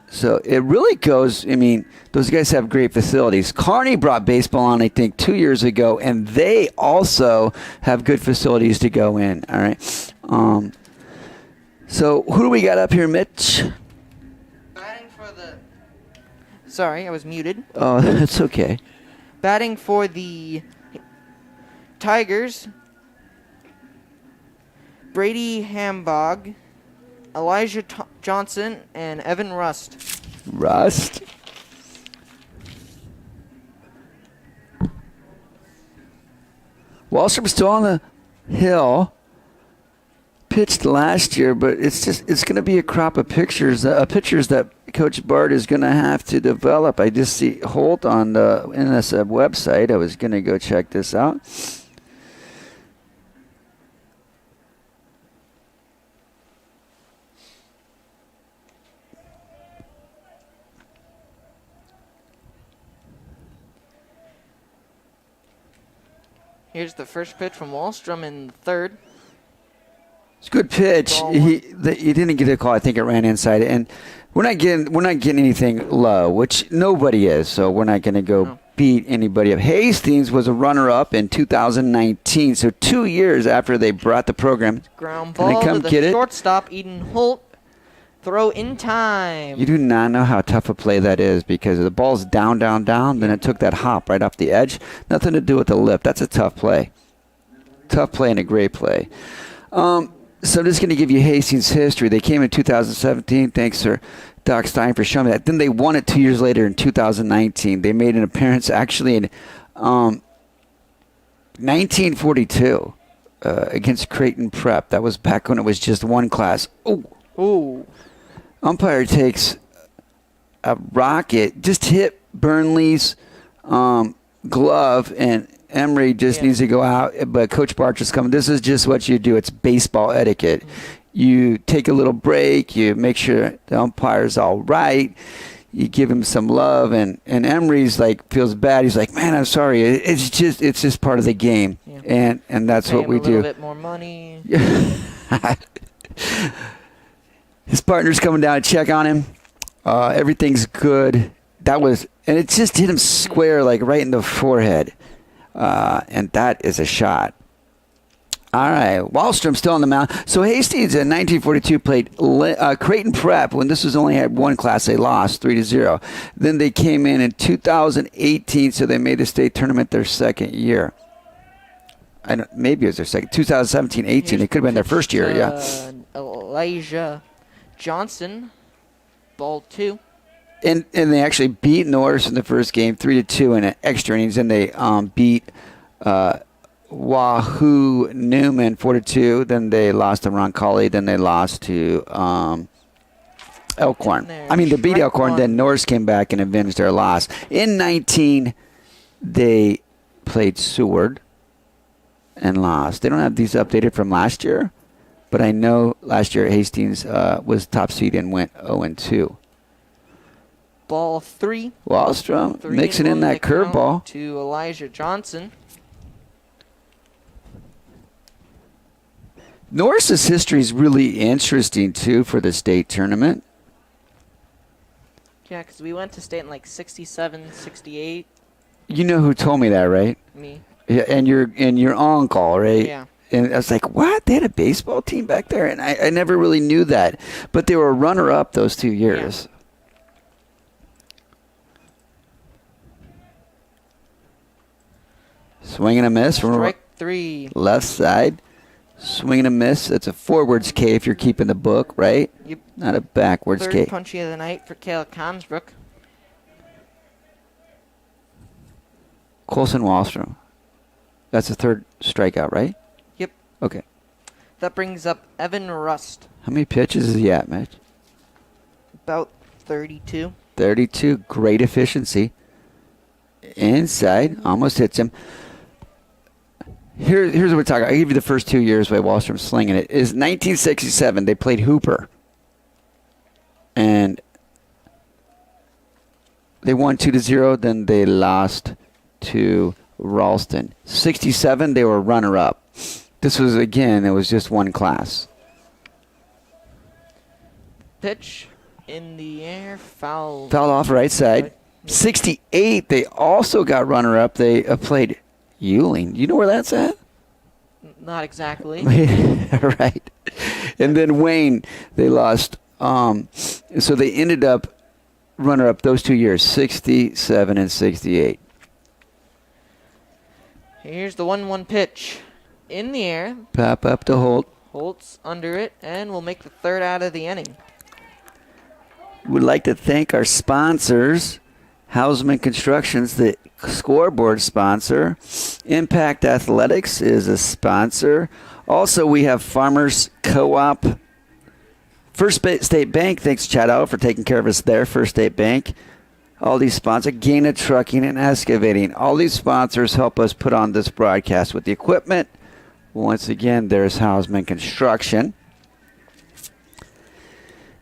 So it really goes, I mean, those guys have great facilities. Kearney brought baseball on, I think, 2 years ago, and they also have good facilities to go in. All right. So who do we got up here, Mitch? Batting for the... Sorry, I was muted. Oh, that's okay. Batting for the Tigers, Brady Hambog, Elijah Johnson, and Evan Rust. Rust. Wallstrom's still on the hill. Pitched last year, but it's going to be a crop of pitchers that Coach Bart is going to have to develop. I just see Holt on the NSF website. I was going to go check this out. Here's the first pitch from Wallstrom in the third. It's a good pitch. He didn't get a call. I think it ran inside, and we're not getting anything low, which nobody is. So we're not going to go beat anybody up. Hastings was a runner-up in 2019. So 2 years after they brought the program. Ground ball to the shortstop, Eden Holt. Throw in time. You do not know how tough a play that is because the ball's down, down, down. Then it took that hop right off the edge. Nothing to do with the lip. That's a tough play. Tough play and a great play. So I'm just going to give you Hastings' history. They came in 2017. Thanks, Sir Doc Stein, for showing me that. Then they won it 2 years later in 2019. They made an appearance actually in 1942 against Creighton Prep. That was back when it was just one class. Ooh. Umpire takes a rocket, just hit Burnley's glove, and Emery just needs to go out. But Coach Barcher's coming. This is just what you do. It's baseball etiquette. You take a little break. You make sure the umpire's all right. You give him some love, and Emery's like feels bad. He's like, man, I'm sorry. It's just part of the game, and that's what we do. A little bit more money. His partner's coming down to check on him. Everything's good. And it just hit him square, like right in the forehead. And that is a shot. All right, Wallstrom still on the mound. So Hastings in 1942 played Creighton Prep when this was only had one class. They lost 3-0. Then they came in 2018, so they made the state tournament their second year. Maybe it was their second. 2017-18. It could have been their first year. Yeah. Elijah Johnson, ball 2. And they actually beat Norris in the first game 3-2 in extra innings. And they beat Wahoo Newman 4-2. Then they lost to Roncalli. Then they lost to Elkhorn. They beat Elkhorn. Then Norris came back and avenged their loss. In 19, they played Seward and lost. They don't have these updated from last year, but I know last year Hastings was top seed and went 0-2. Ball 3. Wallstrom mixing in that curveball. To Elijah Johnson. Norris's history is really interesting, too, for the state tournament. Yeah, because we went to state in like 67, 68. You know who told me that, right? Me. Yeah, and your uncle, right? Yeah. And I was like, what? They had a baseball team back there? And I never really knew that. But they were runner-up those 2 years. Yeah. Swing and a miss from Strike 3. left side. Swing and a miss. That's a forwards K if you're keeping the book, right? Yep. Not a backwards Third K. punchy of the night for Kale Consbrook. Colson Wallstrom. That's the third strikeout, right? Yep. Okay. That brings up Evan Rust. How many pitches is he at, Mitch? About 32. 32. Great efficiency. Inside. Almost hits him. Here's what we're talking about. I'll give you the first 2 years by Wallstrom slinging it. Is 1967. They played Hooper. And they won 2-0. Then they lost to Ralston. 67, they were runner-up. This was, again, it was just one class. Pitch in the air. Foul. Fouled off right side. 68, they also got runner-up. They played Ewing. You know where that's at? Not exactly. Right. And then Wayne, they lost. So they ended up runner-up those 2 years, 67 and 68. Here's the 1-1 pitch. In the air. Pop up to Holt. Holt's under it, and we'll make the third out of the inning. Would like to thank our sponsors, Hausman Constructions, the scoreboard sponsor. Impact Athletics is a sponsor. Also, we have Farmers Co-op. First State Bank, thanks Chad Out for taking care of us there, First State Bank. All these sponsors, Gaina Trucking and Excavating. All these sponsors help us put on this broadcast with the equipment. Once again, there's Hausman Construction.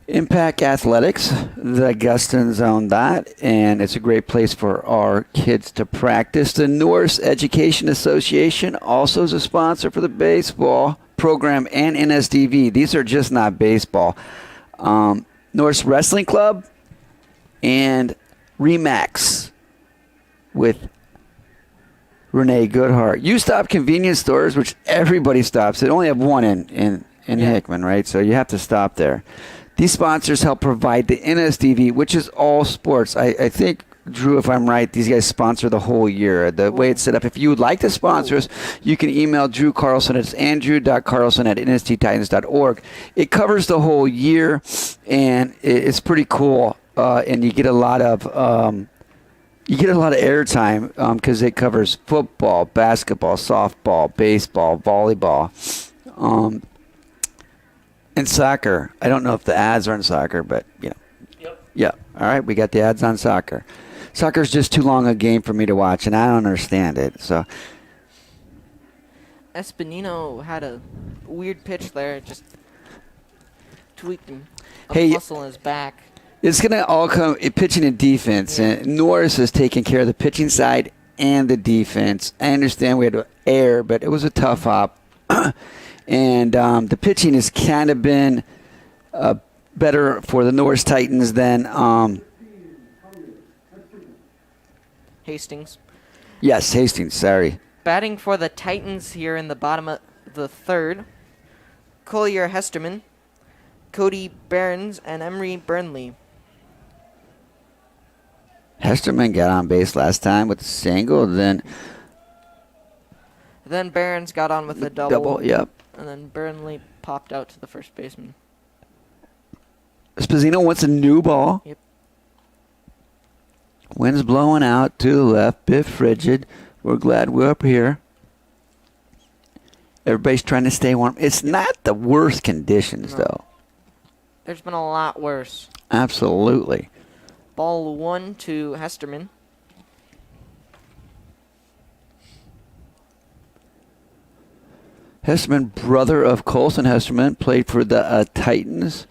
Impact Athletics, the Augustins own that, and it's a great place for our kids to practice. The Norris Education Association also is a sponsor for the baseball program and NSDV. These are just not baseball. Norris Wrestling Club and Remax with Renee Goodhart. You stop convenience stores, which everybody stops. They only have one in Hickman, right? So you have to stop there. These sponsors help provide the NSDV, which is all sports. I think, Drew, if I'm right, these guys sponsor the whole year. The way it's set up, if you would like to sponsor us, you can email Drew Carlson. It's andrew.carlson@nstitans.org. It covers the whole year, and it's pretty cool. And you get a lot of airtime because it covers football, basketball, softball, baseball, volleyball. And soccer. I don't know if the ads are in soccer, but, you know. Yep. Yeah. All right, we got the ads on soccer. Soccer's just too long a game for me to watch, and I don't understand it. So Espinino had a weird pitch there. Just tweaked him. Hey, muscle in his back. it's going to all come pitching and defense. Yeah. And Norris is taking care of the pitching side and the defense. I understand we had to air, but it was a tough hop. And the pitching has kind of been better for the Norris Titans than Hastings. yes, Hastings. Sorry. Batting for the Titans here in the bottom of the third. Collier Hesterman, Cody Burns, and Emery Burnley. Hesterman got on base last time with a single, then Burns got on with a double. Yep. And then Burnley popped out to the first baseman. Esposito wants a new ball. Yep. Wind's blowing out to the left, bit frigid. We're glad we're up here. Everybody's trying to stay warm. It's not the worst conditions, No. though. There's been a lot worse. Absolutely. Ball 1 to Hesterman. Hesterman, brother of Colson Hesterman, played for the Titans.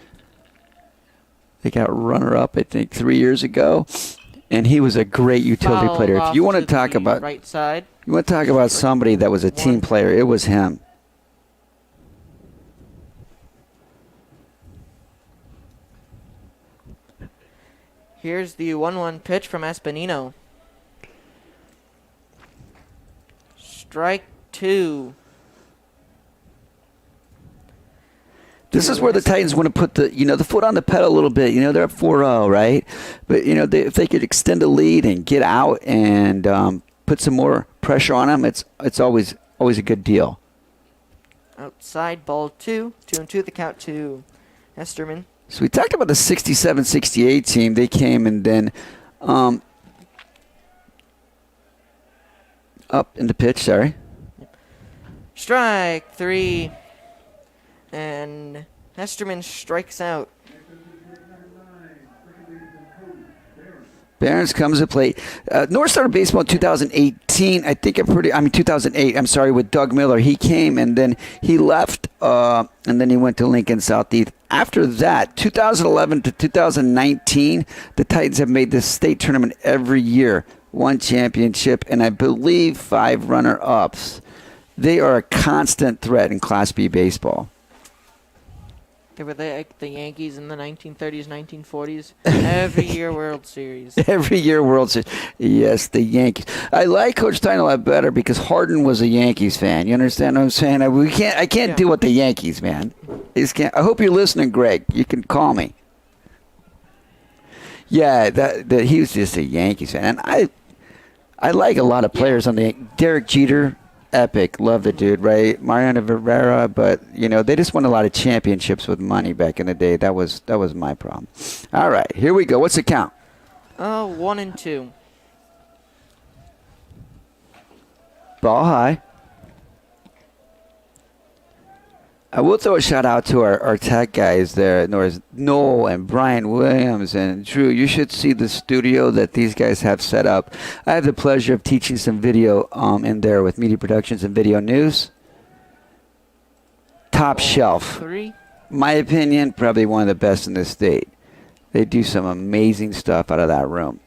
They got runner-up, I think, 3 years ago. And he was a great utility Fouled player. If off you want to to talk the about right side. You want to talk about somebody that was a team player, it was him. Here's the 1-1 pitch from Espinino. Strike 2. This is where the Titans want to put the foot on the pedal a little bit. They're up 4-0, right? But, if they could extend a lead and get out and put some more pressure on him, it's always a good deal. Outside, ball 2. 2-2, the count to Hesterman. So we talked about the 67-68 team. They came and then up in the pitch, sorry. Strike 3. And Hesterman strikes out. Barons comes to plate. Norris started baseball in 2018. 2008. I'm sorry, with Doug Miller. He came and then he left, and then he went to Lincoln Southeast. After that, 2011 to 2019, the Titans have made the state tournament every year. 1 championship, and I believe 5 runner-ups. They are a constant threat in Class B baseball. They were the Yankees in the 1930s, 1940s. Every year World Series. Every year World Series. Yes, the Yankees. I like Coach Stein a lot better because Harden was a Yankees fan. You understand what I'm saying? I can't deal with the Yankees, man. I hope you're listening, Greg. You can call me. Yeah, that he was just a Yankees fan. And I like a lot of players on the Derek Jeter. Epic. Love the dude, right? Mariano Rivera, but, they just won a lot of championships with money back in the day. That was my problem. All right, here we go. What's the count? 1-2. Ball high. I will throw a shout out to our tech guys there, Norris, Noel and Brian Williams and Drew. You should see the studio that these guys have set up. I have the pleasure of teaching some video in there with Media Productions and Video News. Top shelf. 3. My opinion, probably one of the best in the state. They do some amazing stuff out of that room.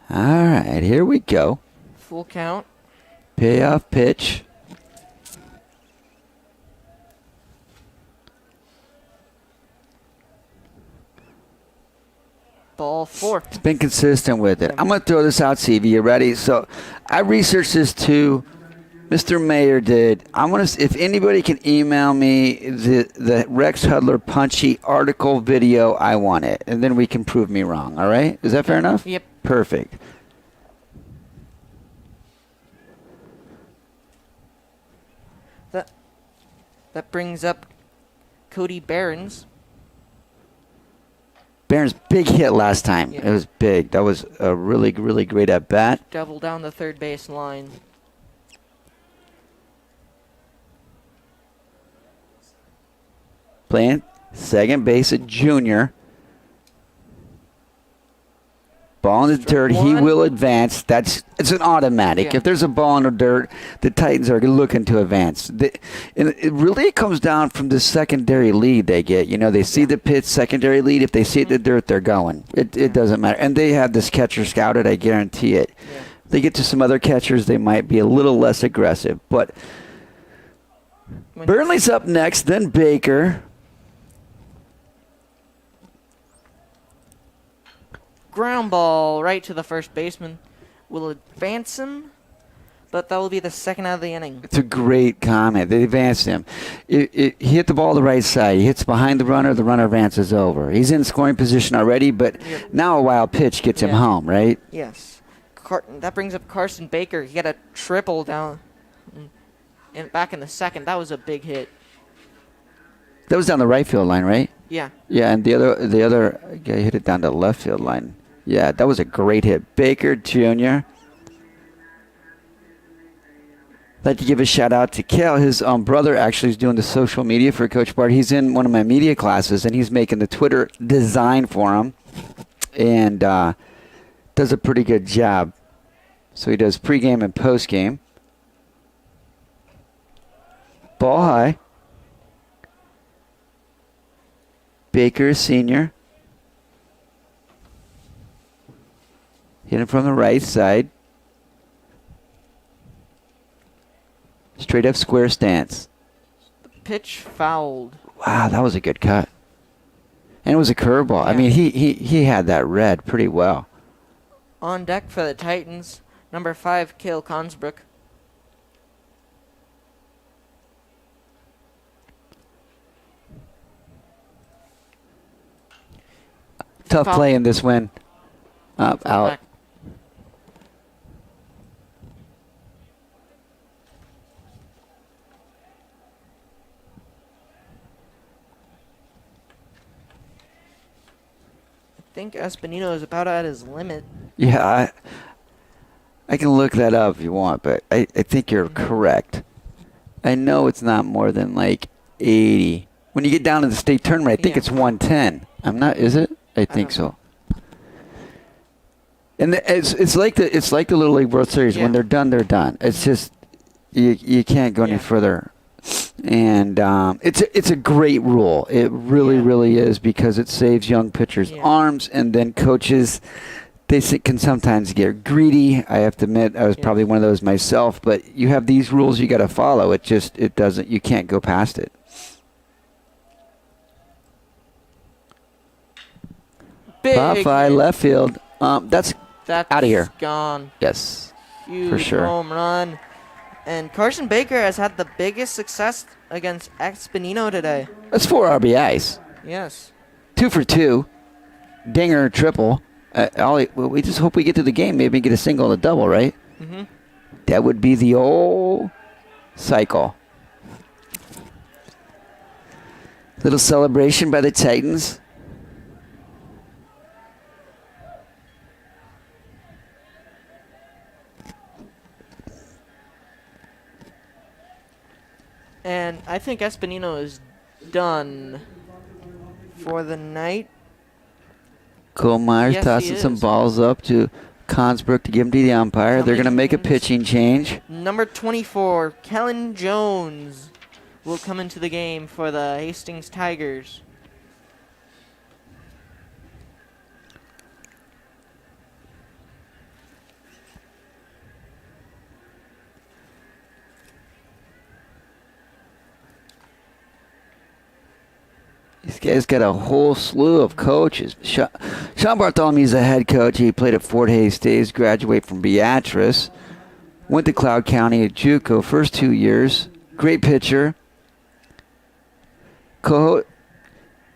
All right, here we go. Full count. Payoff pitch. Ball 4. It's been consistent with it. I'm going to throw this out, CV. You ready? So I researched this too. Mr. Mayor did. If anybody can email me the Rex Hudler Punchy article video, I want it. And then we can prove me wrong. All right? Is that fair enough? Yep. Perfect. That brings up Cody Barons. Barron's big hit last time. Yeah. It was big. That was a really, really great at bat. Double down the third base line. Playing second base, a junior. Ball in the dirt. He will advance. It's an automatic. Yeah. If there's a ball in the dirt, the Titans are looking to advance. And it really comes down from the secondary lead they get. They see the pitch, secondary lead. If they see the dirt, they're going. It doesn't matter. And they have this catcher scouted, I guarantee it. Yeah. They get to some other catchers, they might be a little less aggressive. But Burnley's up next, then Baker. Ground ball right to the first baseman. Will advance him, but that will be the second out of the inning. It's a great comment. They advanced him. He hit the ball the right side. He hits behind the runner advances over. He's in scoring position already, but now a wild pitch gets him home, right? Yes. That brings up Carson Baker. He got a triple down and back in the second. That was a big hit. That was down the right field line, right? Yeah. Yeah, and the other guy hit it down the left field line. Yeah, that was a great hit. Baker Jr. I'd like to give a shout out to Kel. His brother actually is doing the social media for Coach Bart. He's in one of my media classes, and he's making the Twitter design for him, and does a pretty good job. So he does pregame and postgame. Ball high. Baker Sr. Hit him from the right side. Straight up square stance. Pitch fouled. Wow, that was a good cut. And it was a curveball. Yeah. I mean, he had that read pretty well. On deck for the Titans, number 5, Cale Consbrook. Tough play in this win. Up, Throw out. back. I think Espinino is about at his limit. Yeah, I can look that up if you want, but I think you're correct. I know it's not more than like 80. When you get down to the state tournament, I think Yeah. it's 110. I'm not. Is it? I think don't so. And it's like the Little League World Series. Yeah. When they're done, they're done. It's just you can't go any Yeah. further. And it's a great rule. It really, Yeah. really is, because it saves young pitchers' Yeah. arms, and then coaches, can sometimes get greedy. I have to admit, I was Yeah. probably one of those myself. But you have these rules you got to follow. It doesn't. You can't go past it. Big Pop fly hit. left field. That's That's outta here. Gone. yes. Huge sure. home run. And Carson Baker has had the biggest success against Espinino today. That's 4 RBIs. Yes. 2 for 2. Dinger, triple. We just hope we get to the game. Maybe get a single and a double, right? Mm-hmm. That would be the old cycle. Little celebration by the Titans. And I think Espinino is done for the night. Cole Myers Yes, tossing he some is. balls up to Consbrook to give them to the umpire. They're Coming going to make a in. pitching change. Number 24, Kellen Jones, will come into the game for the Hastings Tigers. These guys got a whole slew of coaches. Sean Bartholomew's a head coach. He played at Fort Hays Days, graduated from Beatrice. Went to Cloud County at JUCO first 2 years. Great pitcher.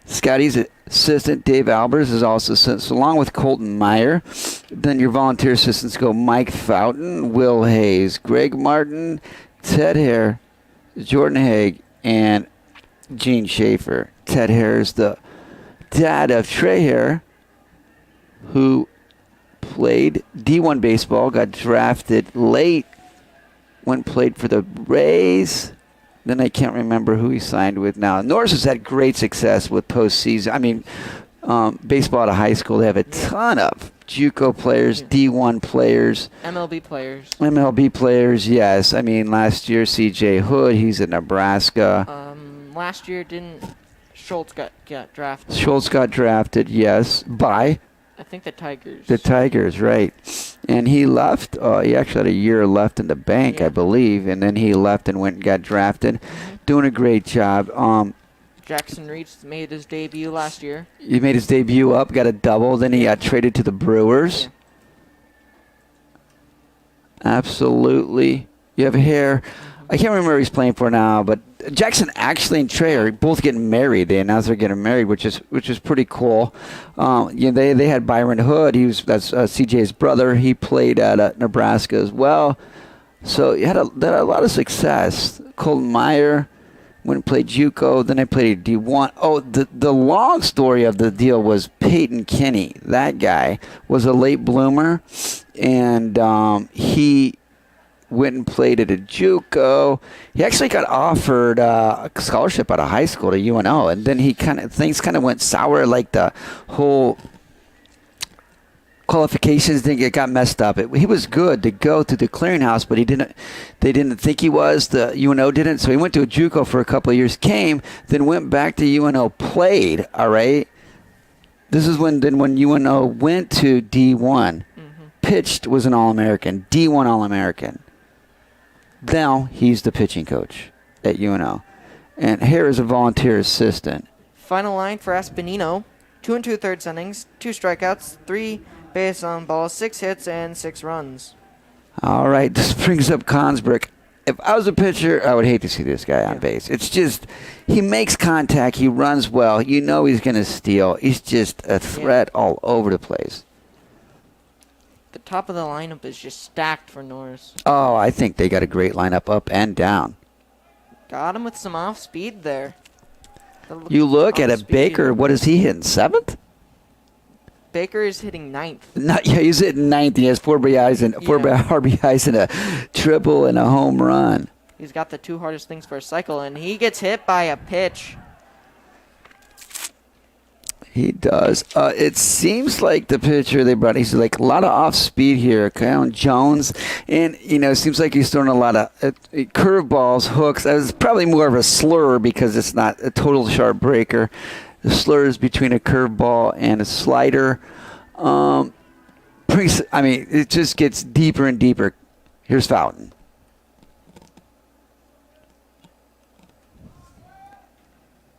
Scotty's assistant, Dave Albers, is also assistant, along with Colton Meyer. Then your volunteer assistants go Mike Fountain, Will Hayes, Greg Martin, Ted Hare, Jordan Haig, and Gene Schaefer. Ted Hare is the dad of Trey Hare, who played D1 baseball, got drafted late, went and played for the Rays. Then I can't remember who he signed with now. Norris has had great success with postseason. I mean, baseball out of high school, they have a ton of JUCO players, D1 players. MLB players. MLB players, yes. I mean, last year, C.J. Hood, he's in Nebraska. Last year, didn't Schultz got drafted? Schultz got drafted, yes, by I think the Tigers. the Tigers, right. And he left. He actually had a year left in the bank, Yeah. I believe. And then he left and went and got drafted. Doing a great job. Jackson Reeds made his debut last year. He made his debut up, got a double. Then he got traded to the Brewers. Yeah. Absolutely. You have Hare. I can't remember who he's playing for now, but Jackson actually and Trey are both getting married. They announced they're getting married, which is pretty cool. They had Byron Hood. That's CJ's brother. He played at Nebraska as well. So they had a lot of success. Colton Meyer went and played JUCO. Then they played D1. Oh, the long story of the deal was Peyton Kinney. That guy was a late bloomer, and he went and played at a JUCO. He actually got offered a scholarship out of high school to UNO, and then things kind of went sour. Like the whole qualifications got messed up. He was good to go to the clearinghouse, but they didn't think he was. The UNO didn't, so he went to a JUCO for a couple of years. Came, then went back to UNO. Played. All right. This is when UNO went to D1. Pitched, was an All-American. D1 All-American. Now he's the pitching coach at UNO. And Hare is a volunteer assistant. Final line for Espinino: 2 2/3 innings, 2 strikeouts, 3 base on balls, 6 hits, and 6 runs. All right, this brings up Consbrook. If I was a pitcher, I would hate to see this guy on base. It's just, he makes contact, he runs well. You know he's going to steal. He's just a threat all over the place. The top of the lineup is just stacked for Norris. Oh, I think they got a great lineup up and down. Got him with some off speed there. You look at it, Baker, what is he hitting, 7th? Baker is hitting 9th. Yeah, he's hitting 9th. He has 4 RBIs and a triple and a home run. He's got the 2 hardest things for a cycle, and he gets hit by a pitch. He does. It seems like the pitcher they brought, he's like a lot of off speed here. Kyle Jones, and it seems like he's throwing a lot of curveballs, hooks. That was probably more of a slur because it's not a total sharp breaker. The slur is between a curveball and a slider. It just gets deeper and deeper. Here's Fountain.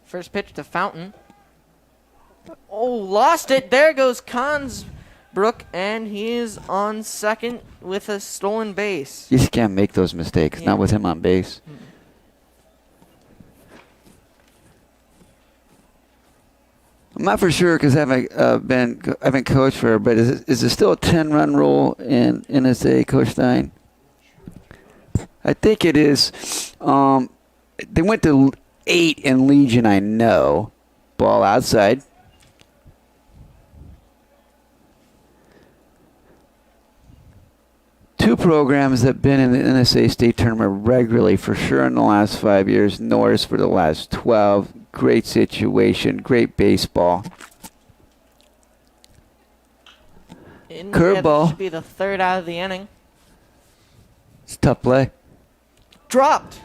First pitch to Fountain. Oh, lost it. There goes Consbrook, and he is on second with a stolen base. You just can't make those mistakes, not with him on base. I'm not for sure because I haven't coached for her, but is it still a 10-run rule in NSA, Coach Stein? I think it is. They went to 8 in Legion, I know. Ball outside. Two programs that have been in the NSA state tournament regularly for sure in the last 5 years. Norris for the last 12. Great situation. Great baseball. Curveball. Should be the 3rd out of the inning. It's a tough play. Dropped.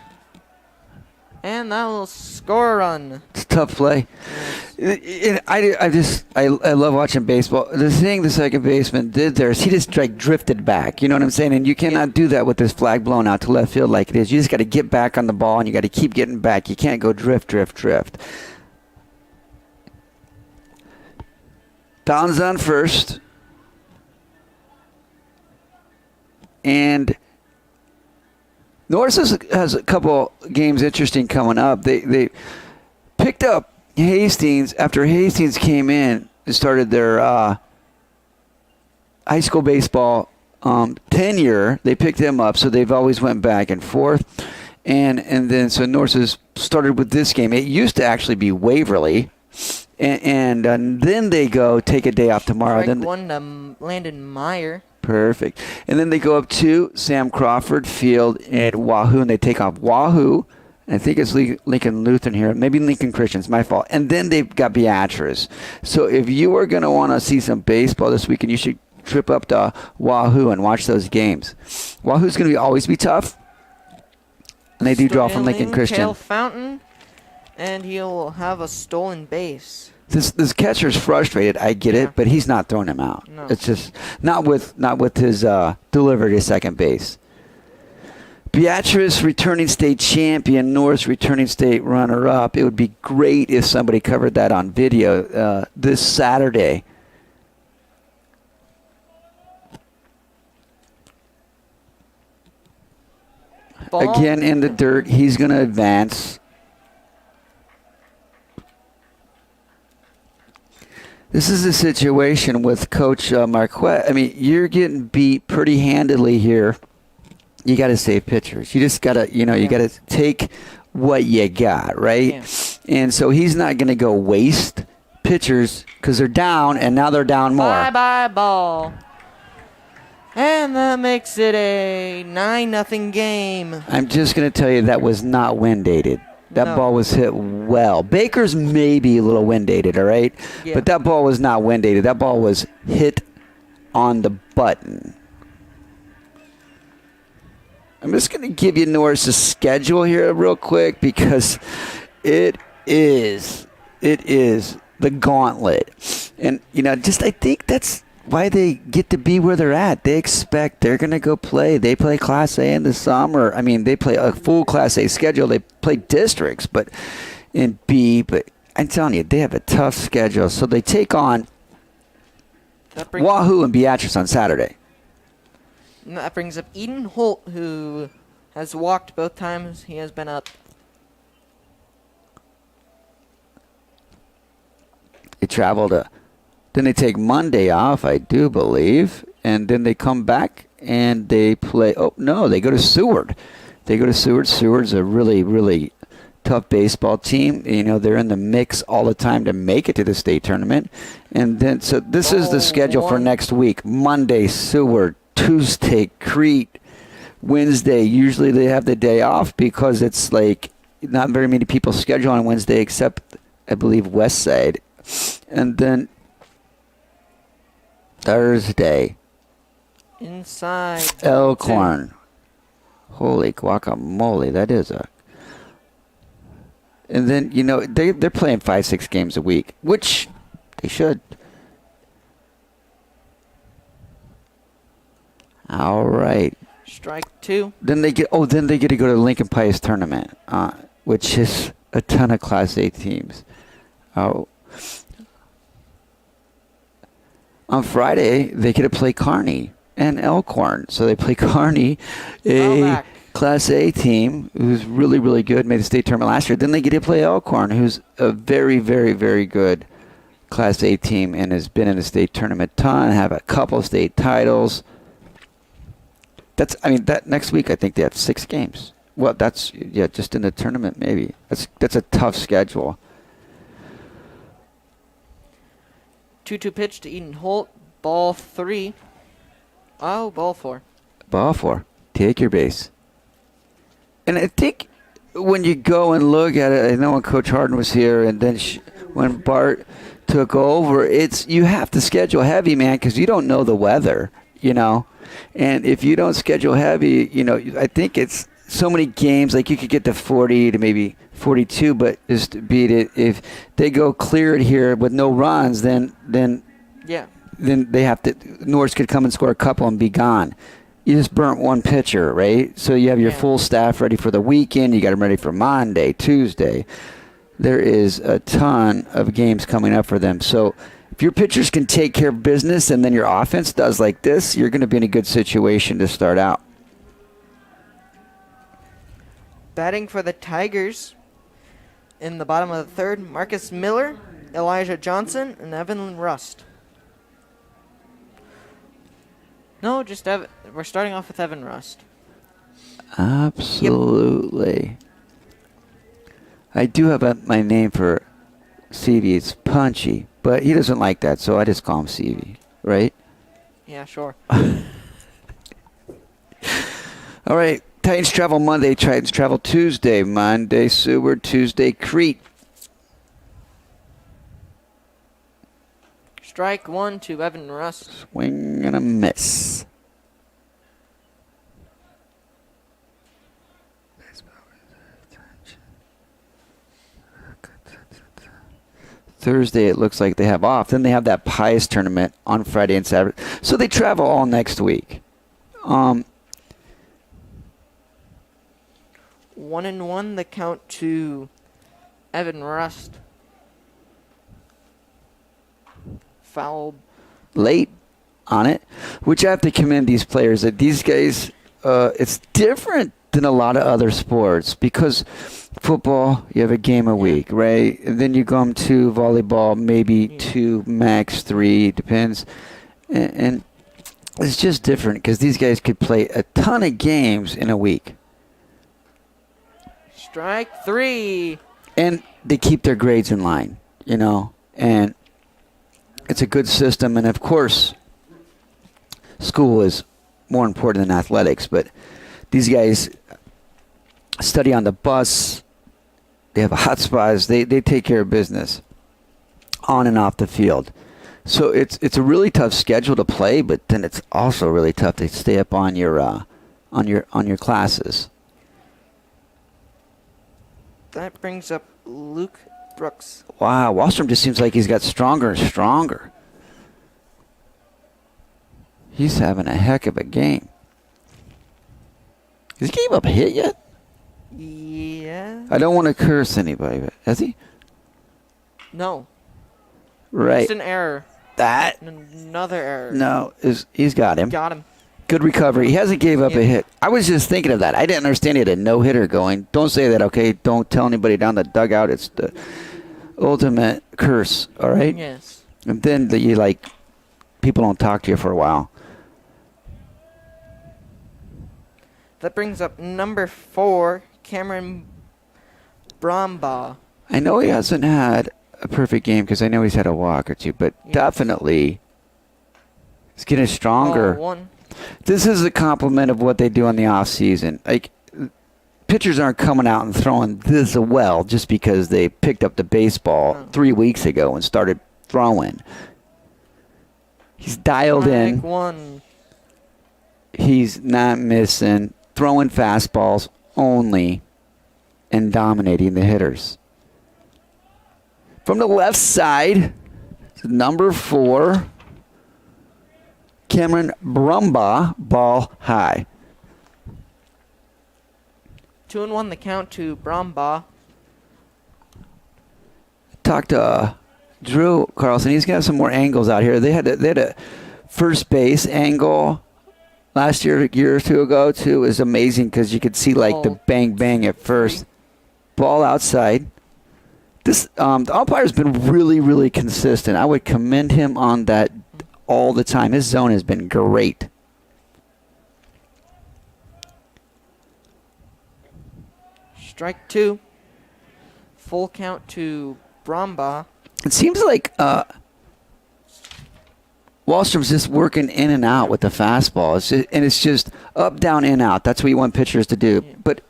And that will score a run. It's a tough play. I love watching baseball. The thing the second baseman did there is he just drifted back. You know what I'm saying? And you cannot do that with this flag blown out to left field like it is. You just got to get back on the ball and you got to keep getting back. You can't go drift. Fountain's on first. And Norris has a couple games interesting coming up. They picked up Hastings after Hastings came in and started their high school baseball tenure. They picked them up, so they've always went back and forth. And then so Norris has started with this game. It used to actually be Waverly. And then they go take a day off tomorrow. Then one to Landon Meyer. Perfect. And then they go up to Sam Crawford Field at Wahoo, and they take off Wahoo. And I think it's Lincoln Lutheran here. Maybe Lincoln Christian. It's my fault. And then they've got Beatrice. So if you are going to want to see some baseball this weekend, you should trip up to Wahoo and watch those games. Wahoo's going to always be tough. And they do draw from Lincoln Christian. Kale Fountain, and he'll have a stolen base. This catcher's frustrated. I get it, but he's not throwing him out. No. It's just not with his delivery to second base. Beatrice returning state champion, Norris returning state runner-up. It would be great if somebody covered that on video this Saturday. Ball. Again in the dirt. He's going to advance. This is a situation with Coach Marquette. I mean, you're getting beat pretty handedly here. You got to save pitchers. You just got to, you got to take what you got, right? Yeah. And so he's not going to go waste pitchers because they're down, and now they're down more. Bye-bye ball. And that makes it a 9-0 game. I'm just going to tell you that was not wind dated. That ball was hit well. Baker's maybe a little wind dated, all right? Yeah. But that ball was not wind dated. That ball was hit on the button. I'm just going to give you Norris's schedule here real quick because it is the gauntlet. And, I think that's why they get to be where they're at. They expect they're going to go play. They play Class A in the summer. I mean, they play a full Class A schedule. They play districts in B. But I'm telling you, they have a tough schedule. So they take on Wahoo and Beatrice on Saturday. That brings up Eden Holt, who has walked both times he has been up. They travel to Then they take Monday off, I do believe. And then they come back and they play. Oh, no, they go to Seward. They go to Seward. Seward's a really, really tough baseball team. You know, they're in the mix all the time to make it to the state tournament. And then, so this is the schedule for next week. Monday, Seward. Tuesday, Crete. Wednesday, usually they have the day off because it's like not very many people schedule on Wednesday except, I believe, Westside. And then Thursday, Inside. Elkhorn. Holy guacamole, that is a... And then, you know, they're playing 5-6 games a week, which they should. All right. Strike 2. Then they get to go to the Lincoln Pius tournament, which is a ton of Class A teams. Oh. On Friday, they get to play Kearney and Elkhorn. So they play Kearney, a Class A team who's really, really good, made the state tournament last year. Then they get to play Elkhorn, who's a very, very, very good Class A team and has been in the state tournament a ton, have a couple of state titles. That next week I think they have 6 games. Well, just in the tournament maybe. That's a tough schedule. 2-2 pitch to Eden Holt. Ball 3. Oh, ball 4. Ball 4. Take your base. And I think when you go and look at it, I know when Coach Harden was here and then when Bart took over, you have to schedule heavy, man, because you don't know the weather, you know. And if you don't schedule heavy, you know, I think it's so many games, like you could get to 40 to maybe 42, but just beat it. If they go clear it here with no runs, then they have to, Norris could come and score a couple and be gone. You just burnt one pitcher, right? So you have your full staff ready for the weekend. You got them ready for Monday, Tuesday. There is a ton of games coming up for them. So if your pitchers can take care of business and then your offense does like this, you're going to be in a good situation to start out. Batting for the Tigers in the bottom of the third, Marcus Miller, Elijah Johnson, and Evan Rust. No, just Evan. We're starting off with Evan Rust. Absolutely. Yep. I do have my name for CV. It's Punchy, but he doesn't like that, so I just call him CV, right? Yeah, sure. All right. Titans travel Monday. Titans travel Tuesday. Monday, Seward. Tuesday, Crete. Strike 1 to Evan Rust. Swing and a miss. Thursday, it looks like they have off. Then they have that Pius tournament on Friday and Saturday. So they travel all next week. 1-1 the count to Evan Rust. Foul. Late on it, which I have to commend these players. That these guys, it's different than a lot of other sports because football, you have a game a week, right? And then you come to volleyball, maybe 2, max 3, depends. And it's just different because these guys could play a ton of games in a week. Strike 3. And they keep their grades in line, you know, and it's a good system. And, of course, school is more important than athletics, but these guys study on the bus. They have hot spots. They take care of business on and off the field. So it's a really tough schedule to play, but then it's also really tough to stay up on your classes. That brings up Luke Brooks. Wow, Wallstrom just seems like he's got stronger and stronger. He's having a heck of a game. Has he gave up a hit yet? Yeah. I don't want to curse anybody, but has he? No. Right. Just an error. That? Another error. No, he's got him. Got him. Good recovery. He hasn't gave up a hit. I was just thinking of that. I didn't understand he had a no-hitter going. Don't say that, okay? Don't tell anybody down the dugout. It's the ultimate curse, all right? Yes. And then people don't talk to you for a while. That brings up number 4, Cameron Brombaugh. I know he hasn't had a perfect game because I know he's had a walk or two, but definitely he's getting stronger. Ball 1. This is a compliment of what they do in the off season. Like, pitchers aren't coming out and throwing this well just because they picked up the baseball 3 weeks ago and started throwing. He's dialed in. 1. He's not missing. Throwing fastballs only and dominating the hitters. From the left side, number 4, Cameron Brumbaugh, ball high. 2-1 the count to Brombaugh. Talked to Drew Carlson. He's got some more angles out here. They had a first base angle last year, a year or two ago, too. It was amazing because you could see the bang bang at first. Ball outside. This the umpire's been really, really consistent. I would commend him on that all the time. His zone has been great. Strike 2. Full count to Brombaugh. It seems like Wallstrom's just working in and out with the fastball. It's just up, down, in, out. That's what you want pitchers to do. Yeah. But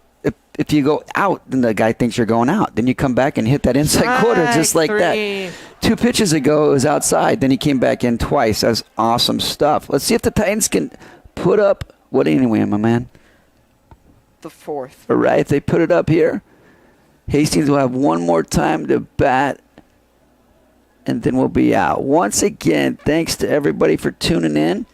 if you go out, then the guy thinks you're going out. Then you come back and hit that inside quarter just like 3. that. 2 pitches ago, it was outside. Then he came back in twice. That's awesome stuff. Let's see if the Titans can put up, what inning, my man? The 4th. All right, if they put it up here, Hastings will have one more time to bat, and then we'll be out. Once again, thanks to everybody for tuning in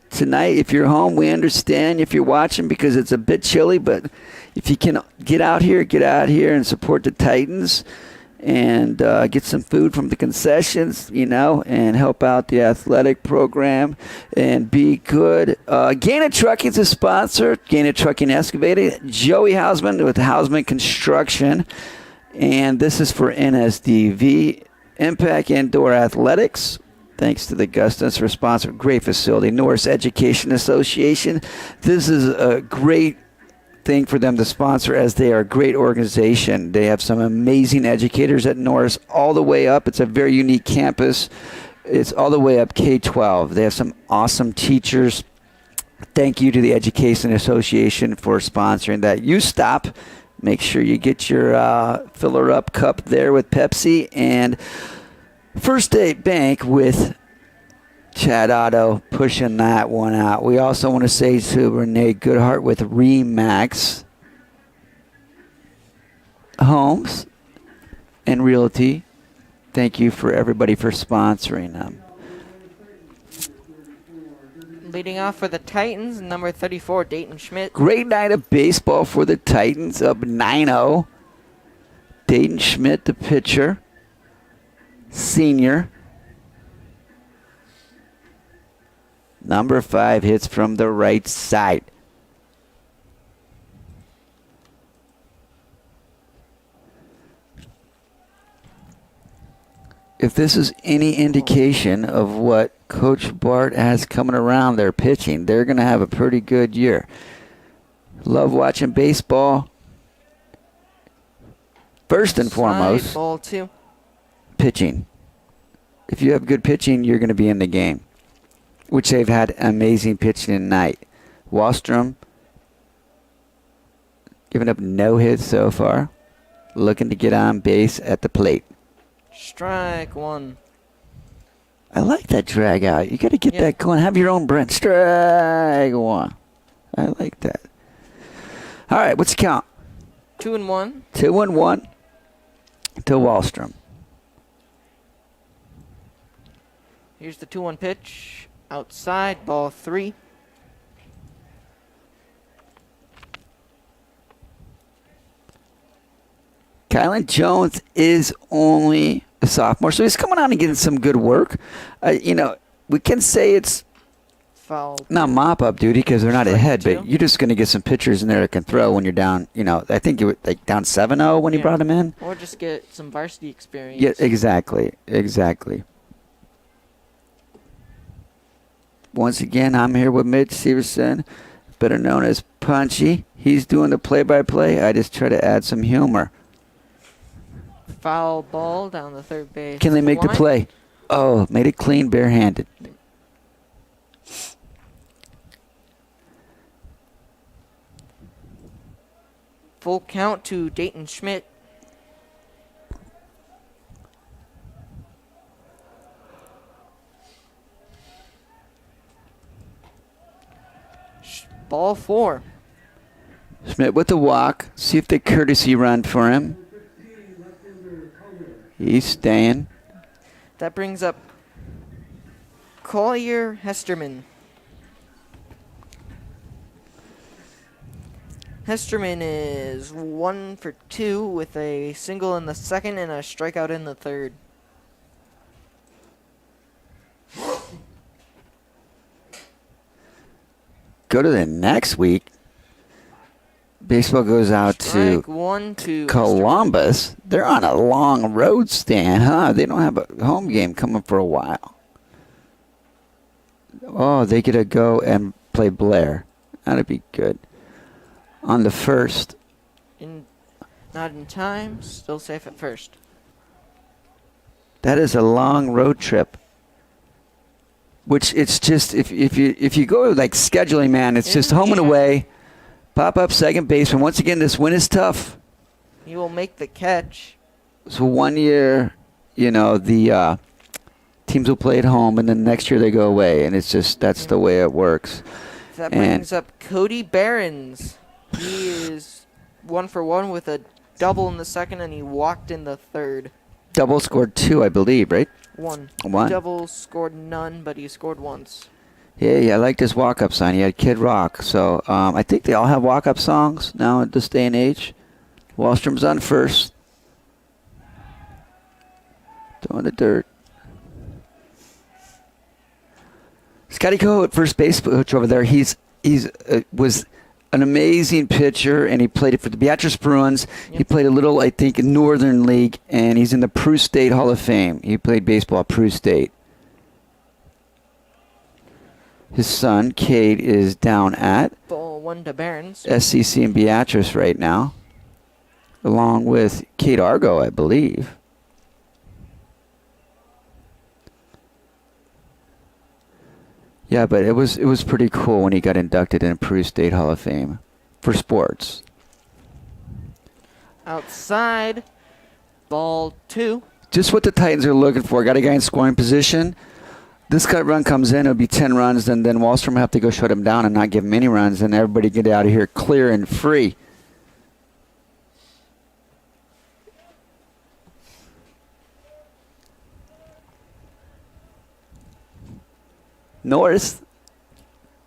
tonight. If you're home, we understand if you're watching because it's a bit chilly, but if you can get out here and support the Titans and get some food from the concessions, and help out the athletic program and be good. Gaina Trucking's a sponsor. Gaina Trucking Excavating. Joey Hausman with Hausman Construction. And this is for NSDV. Impact Indoor Athletics. Thanks to the Gustons for sponsoring. Great facility. Norris Education Association. This is a great thing for them to sponsor as they are a great organization. They have some amazing educators at Norris all the way up. It's a very unique campus. It's all the way up K-12. They have some awesome teachers. Thank you to the Education Association for sponsoring that. You stop. Make sure you get your filler up cup there with Pepsi. And First State Bank with Chad Otto pushing that one out. We also want to say to Renee Goodhart with Remax Homes and Realty. Thank you for everybody for sponsoring them. Leading off for the Titans, number 34, Dayton Schmidt. Great night of baseball for the Titans, up 9-0. Dayton Schmidt, the pitcher, senior. Number 5 hits from the right side. If this is any indication of what Coach Bart has coming around their pitching, they're going to have a pretty good year. Love watching baseball. First and foremost, Ball 2. Pitching. If you have good pitching, you're going to be in the game, which they've had amazing pitching tonight. Wallstrom giving up no hits so far, looking to get on base at the plate. Strike 1. I like that drag out. You got to get that going. Have your own brand. Strike 1. I like that. All right, what's the count? 2-1. 2-1 to Wallstrom. Here's the 2-1 pitch. Outside, ball 3. Kylan Jones is only a sophomore, so he's coming on and getting some good work. We can say it's Foul. not mop-up duty because they're not ahead, but you're just going to get some pitchers in there that can throw when you're down. I think you were down 7-0 when you brought him in. Or just get some varsity experience. Yeah, exactly. Once again, I'm here with Mitch Severson, better known as Punchy. He's doing the play-by-play. I just try to add some humor. Foul ball down the third base. Can they make the line. play? Oh, made it clean, barehanded. Full count to Dayton Schmidt. Ball 4. Schmidt with the walk. See if they courtesy run for him. He's staying. That brings up Collier Hesterman. Hesterman is 1 for 2 with a single in the second and a strikeout in the third. Go to the next week. Baseball goes out Strike to 1 to Columbus. They're on a long road stand, huh? They don't have a home game coming for a while. Oh, they get to go and play Blair. That'd be good. On the first. Not in time. Still safe at first. That is a long road trip. Which it's just if you go like scheduling, man, it's just home and away. Pop up second baseman. Once again, this win is tough. You will make the catch. So 1 year, the teams will play at home, and then next year they go away, and it's just that's the way it works. That brings up Cody Behrens. He is 1 for 1 with a double in the second, and he walked in the third. Double scored 2, I believe, right? 1. 1. Double scored none, but he scored once. Yeah, I like this walk-up sign. He had Kid Rock. So I think they all have walk-up songs now at this day and age. Wallstrom's on first. Throwing the dirt. Scotty Coe at first base coach over there. He's was an amazing pitcher, and he played it for the Beatrice Bruins. Yep. He played a little, I think, in Northern League, and he's in the Prue State Hall of Fame. He played baseball at Prue State. His son, Cade, is down at Ball 1 to Behrens. SCC and Beatrice right now, along with Kate Argo, I believe. Yeah, but it was pretty cool when he got inducted in Prue State Hall of Fame for sports. Outside, ball 2. Just what the Titans are looking for. Got a guy in scoring position. This cut run comes in, it'll be 10 runs, and then Wallstrom will have to go shut him down and not give him any runs, and everybody get out of here clear and free. Norris,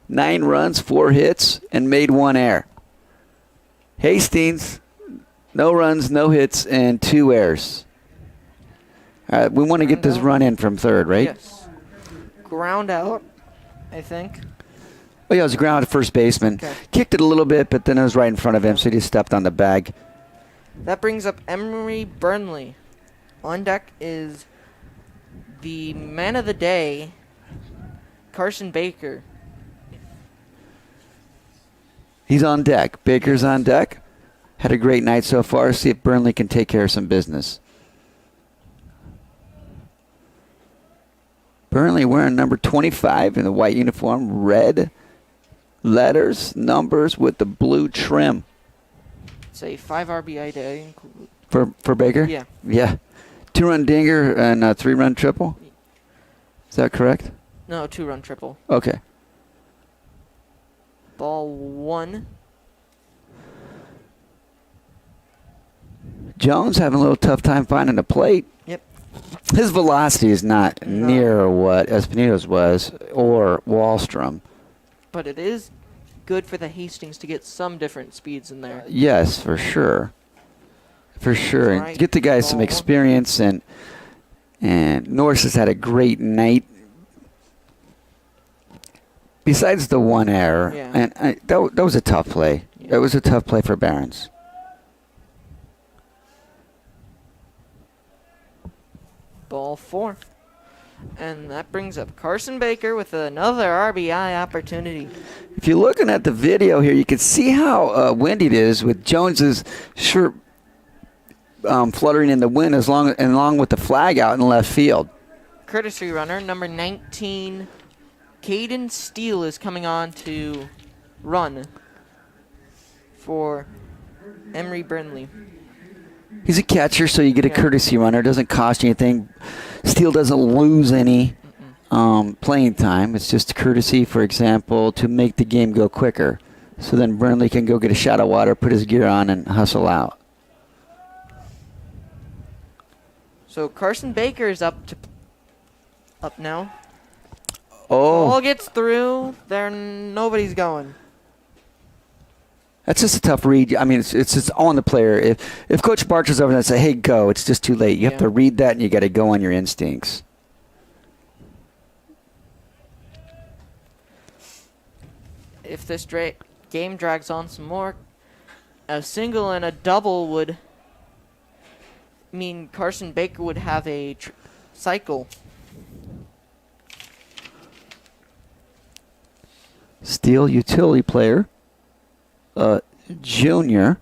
9 runs, 4 hits, and made 1 error. Hastings, no runs, no hits, and 2 errors. We want to get this run in from third, right? Yes. Ground out, I think. Oh, yeah, it was a ground first baseman. Okay. Kicked it a little bit, but then it was right in front of him, so he just stepped on the bag. That brings up Emery Burnley. On deck is the man of the day, Carson Baker. He's on deck. Baker's on deck. Had a great night so far. See if Burnley can take care of some business. Burnley wearing number 25 in the white uniform. Red letters, numbers with the blue trim. It's a 5 RBI day. For Baker? Yeah. Yeah. 2-run dinger and a 3-run triple? Is that correct? No, 2-run triple. Okay. Ball 1. Jones having a little tough time finding the plate. Yep. His velocity is not near what Espino's was or Wallstrom. But it is good for the Hastings to get some different speeds in there. Yes, for sure. For sure. Right. And get the guys some experience, and Norris has had a great night. Besides the 1 error, Yeah. and that was a tough play. Yeah. That was a tough play for Behrens. Ball 4. And that brings up Carson Baker with another RBI opportunity. If you're looking at the video here, you can see how windy it is with Jones's shirt fluttering in the wind along with the flag out in left field. Courtesy runner, number 19, Caden Steele is coming on to run for Emory Burnley. He's a catcher, so you get a courtesy runner. It doesn't cost you anything. Steele doesn't lose any playing time. It's just courtesy, for example, to make the game go quicker. So then Burnley can go get a shot of water, put his gear on, and hustle out. So Carson Baker is up now. Oh. Ball gets through. Nobody's going. That's just a tough read. I mean, it's just on the player. If Coach Barcher's over there and say, hey, go, it's just too late. You have to read that, and you got to go on your instincts. If this game drags on some more, a single and a double would mean Carson Baker would have a cycle. Steele, utility player. Junior.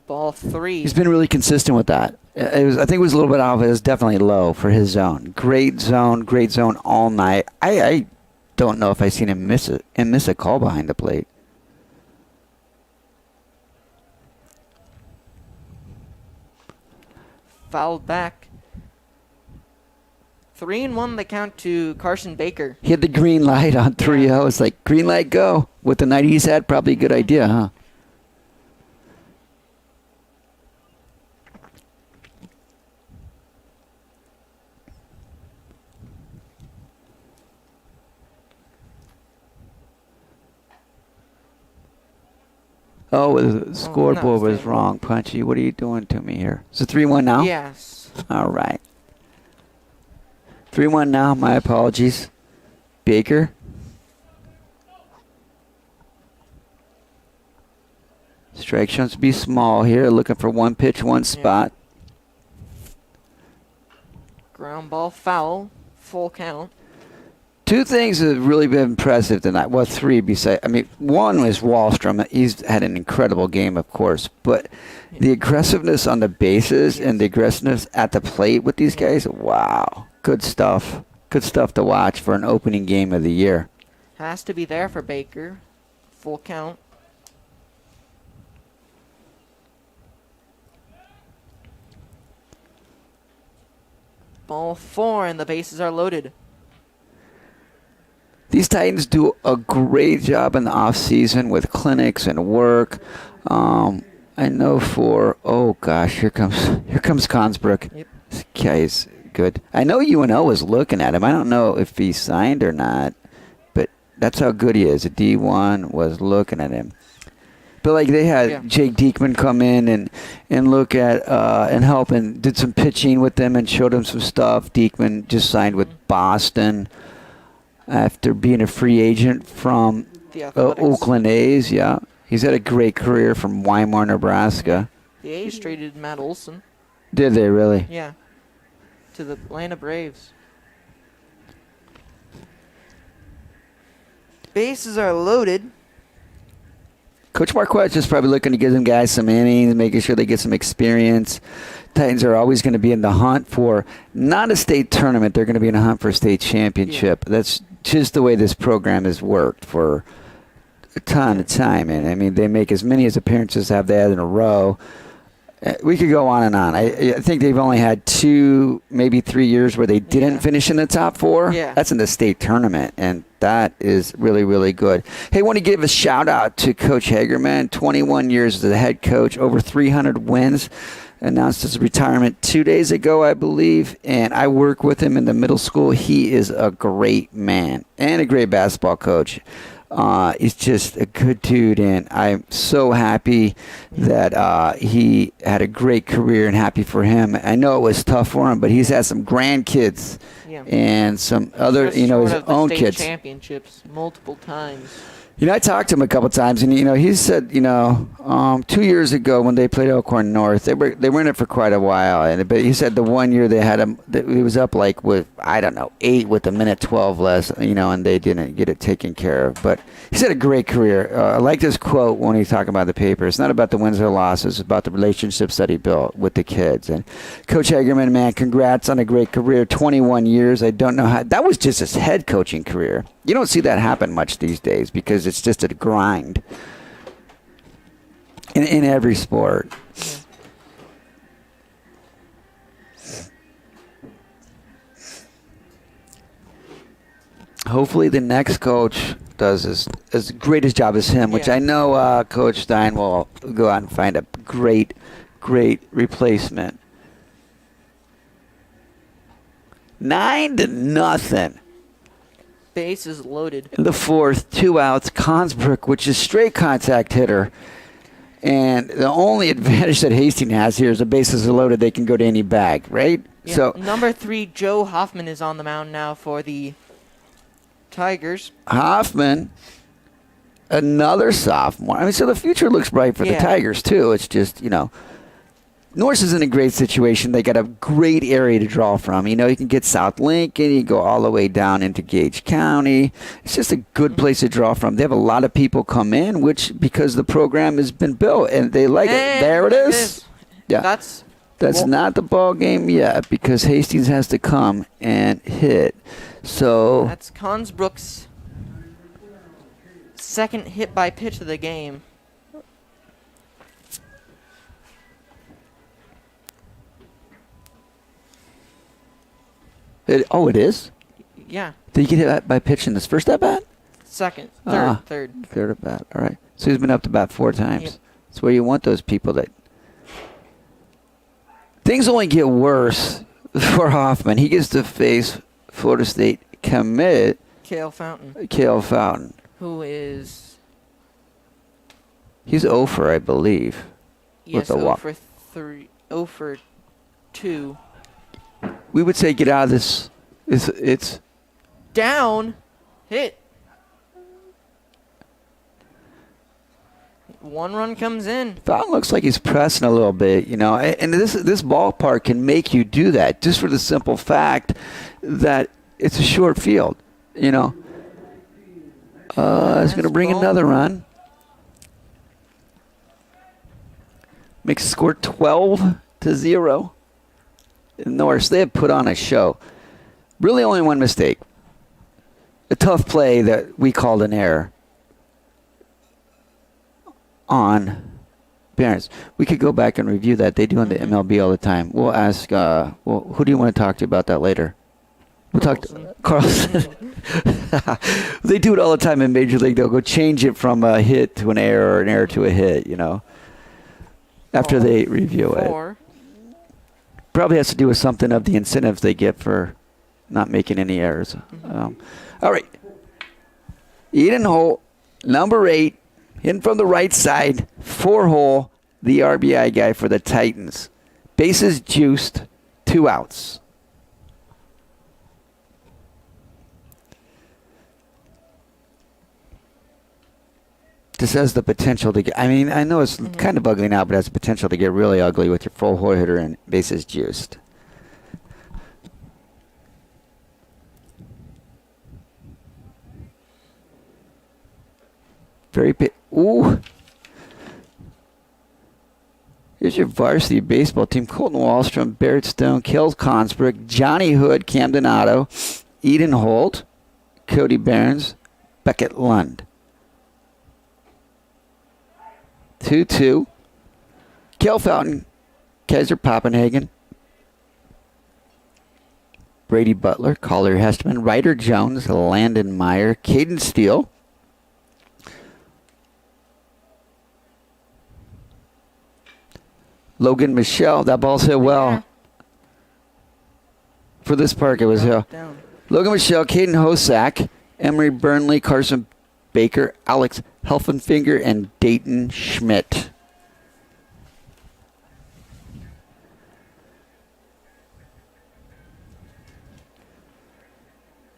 Ball 3. He's been really consistent with that. I think it was a little bit off. It was definitely low for his zone. Great zone all night. I don't know if I've seen him miss a call behind the plate. Fouled back. 3-1 the count to Carson Baker. He had the green light on 3-0. It's like, green light, go. With the night he's had, probably a good idea, huh? Oh, the scoreboard was wrong, Punchy. What are you doing to me here? Is it 3-1 now? Yes. All right. 3-1 now. My apologies. Baker. Strike shows to be small here. Looking for one pitch, one spot. Ground ball foul. Full count. Two things that have really been impressive tonight. Well, three besides. I mean, one was Wallstrom. He's had an incredible game, of course. But the aggressiveness on the bases and the aggressiveness at the plate with these guys, wow. Good stuff. Good stuff to watch for an opening game of the year. Has to be there for Baker. Full count. Ball 4 and the bases are loaded. These Titans do a great job in the off season with clinics and work. I know for here comes Consbrook. Yep. This guy's good. I know UNO was looking at him. I don't know if he signed or not, but that's how good he is. The D1 was looking at him. But like they had Jake Diekman come in and look at and help and did some pitching with them and showed him some stuff. Diekman just signed with Boston after being a free agent from Oakland A's. Yeah, he's had a great career from Weimar, Nebraska. The A's traded Matt Olson. Did they really? Yeah, to the Atlanta Braves. Bases are loaded. Coach Marquette's just probably looking to give them guys some innings, making sure they get some experience. Titans are always going to be in the hunt for not a state tournament. They're going to be in a hunt for a state championship. Yeah. That's just the way this program has worked for a ton of time. And I mean, they make as many as appearances have they had in a row. We could go on and on. I think they've only had 2, maybe 3 years where they didn't finish in the top 4. Yeah. That's in the state tournament, and that is really, really good. Hey, I want to give a shout-out to Coach Hagerman, 21 years as the head coach, over 300 wins, announced his retirement 2 days ago, I believe, and I work with him in the middle school. He is a great man and a great basketball coach. He's just a good dude, and I'm so happy that he had a great career and happy for him. I know it was tough for him, but he's had some grandkids and some other, his own kids. Championships multiple times. I talked to him a couple times, and he said, 2 years ago when they played Elkhorn North, they were in it for quite a while, but he said the 1 year they had him, he was up like with 8 with a minute 12 less, and they didn't get it taken care of. But he's had a great career. I like this quote when he's talking about the paper. It's not about the wins or losses; it's about the relationships that he built with the kids. And Coach Hagerman, man, congrats on a great career. 21 years. I don't know how that was just his head coaching career. You don't see that happen much these days because it's just a grind in every sport. Hopefully the next coach does as great a job as him, which I know Coach Stein will go out and find a great replacement. 9-0. Bases loaded. In the fourth, 2 outs. Consbrook, which is straight contact hitter. And the only advantage that Hastings has here is the bases are loaded. They can go to any bag, right? Yeah. So number 3, Joe Hoffman is on the mound now for the Tigers. Hoffman, another sophomore. So the future looks bright for the Tigers, too. It's just, Norris is in a great situation. They got a great area to draw from. You can get South Lincoln. You go all the way down into Gage County. It's just a good place to draw from. They have a lot of people come in, because the program has been built, and they like it. There it is. Yeah. That's not the ball game yet because Hastings has to come and hit. So that's Consbrook's second hit by pitch of the game. It is? Yeah. Did he get hit by pitch in this first at bat? Second. Third. Third at bat. All right. So he's been up to bat 4 times. Yep. That's where you want those people that. Things only get worse for Hoffman. He gets to face Florida State commit Cale Fountain. Who is. He's 0 for, I believe. Yes, 0 for 3. 0 for 2. We would say get out of this. It's down, hit. 1 run comes in. Fountain looks like he's pressing a little bit, and this ballpark can make you do that just for the simple fact that it's a short field, It's going to bring another run. Makes the score 12-0. Norris, they have put on a show. Really only one mistake. A tough play that we called an error on Barons. We could go back and review that. They do on the MLB all the time. We'll ask, who do you want to talk to about that later? We'll talk to Carlson. They do it all the time in Major League. They'll go change it from a hit to an error or an error to a hit, after they review it. Probably has to do with something of the incentives they get for not making any errors. All right. Eden Holt, number 8, hitting from the right side, 4-hole, the RBI guy for the Titans. Bases juiced, 2 outs. This has the potential to get, I know it's kind of ugly now, but it has the potential to get really ugly with your full hole hitter and bases juiced. Ooh. Here's your varsity baseball team. Colton Wallstrom, Barrett Stone, Kels Consbrook, Johnny Hood, Camden Otto, Eden Holt, Cody Barnes, Beckett Lund. 2-2. Cale Fountain, Kaiser Poppenhagen, Brady Butler, Collier Hestman, Ryder Jones, Landon Meyer, Caden Steele, Logan Michelle. That ball's hit well. Yeah. For this park, it was hit. Logan Michelle, Caden Hosack, Emery Burnley, Carson Baker, Alex Helfenfinger, and Dayton Schmidt.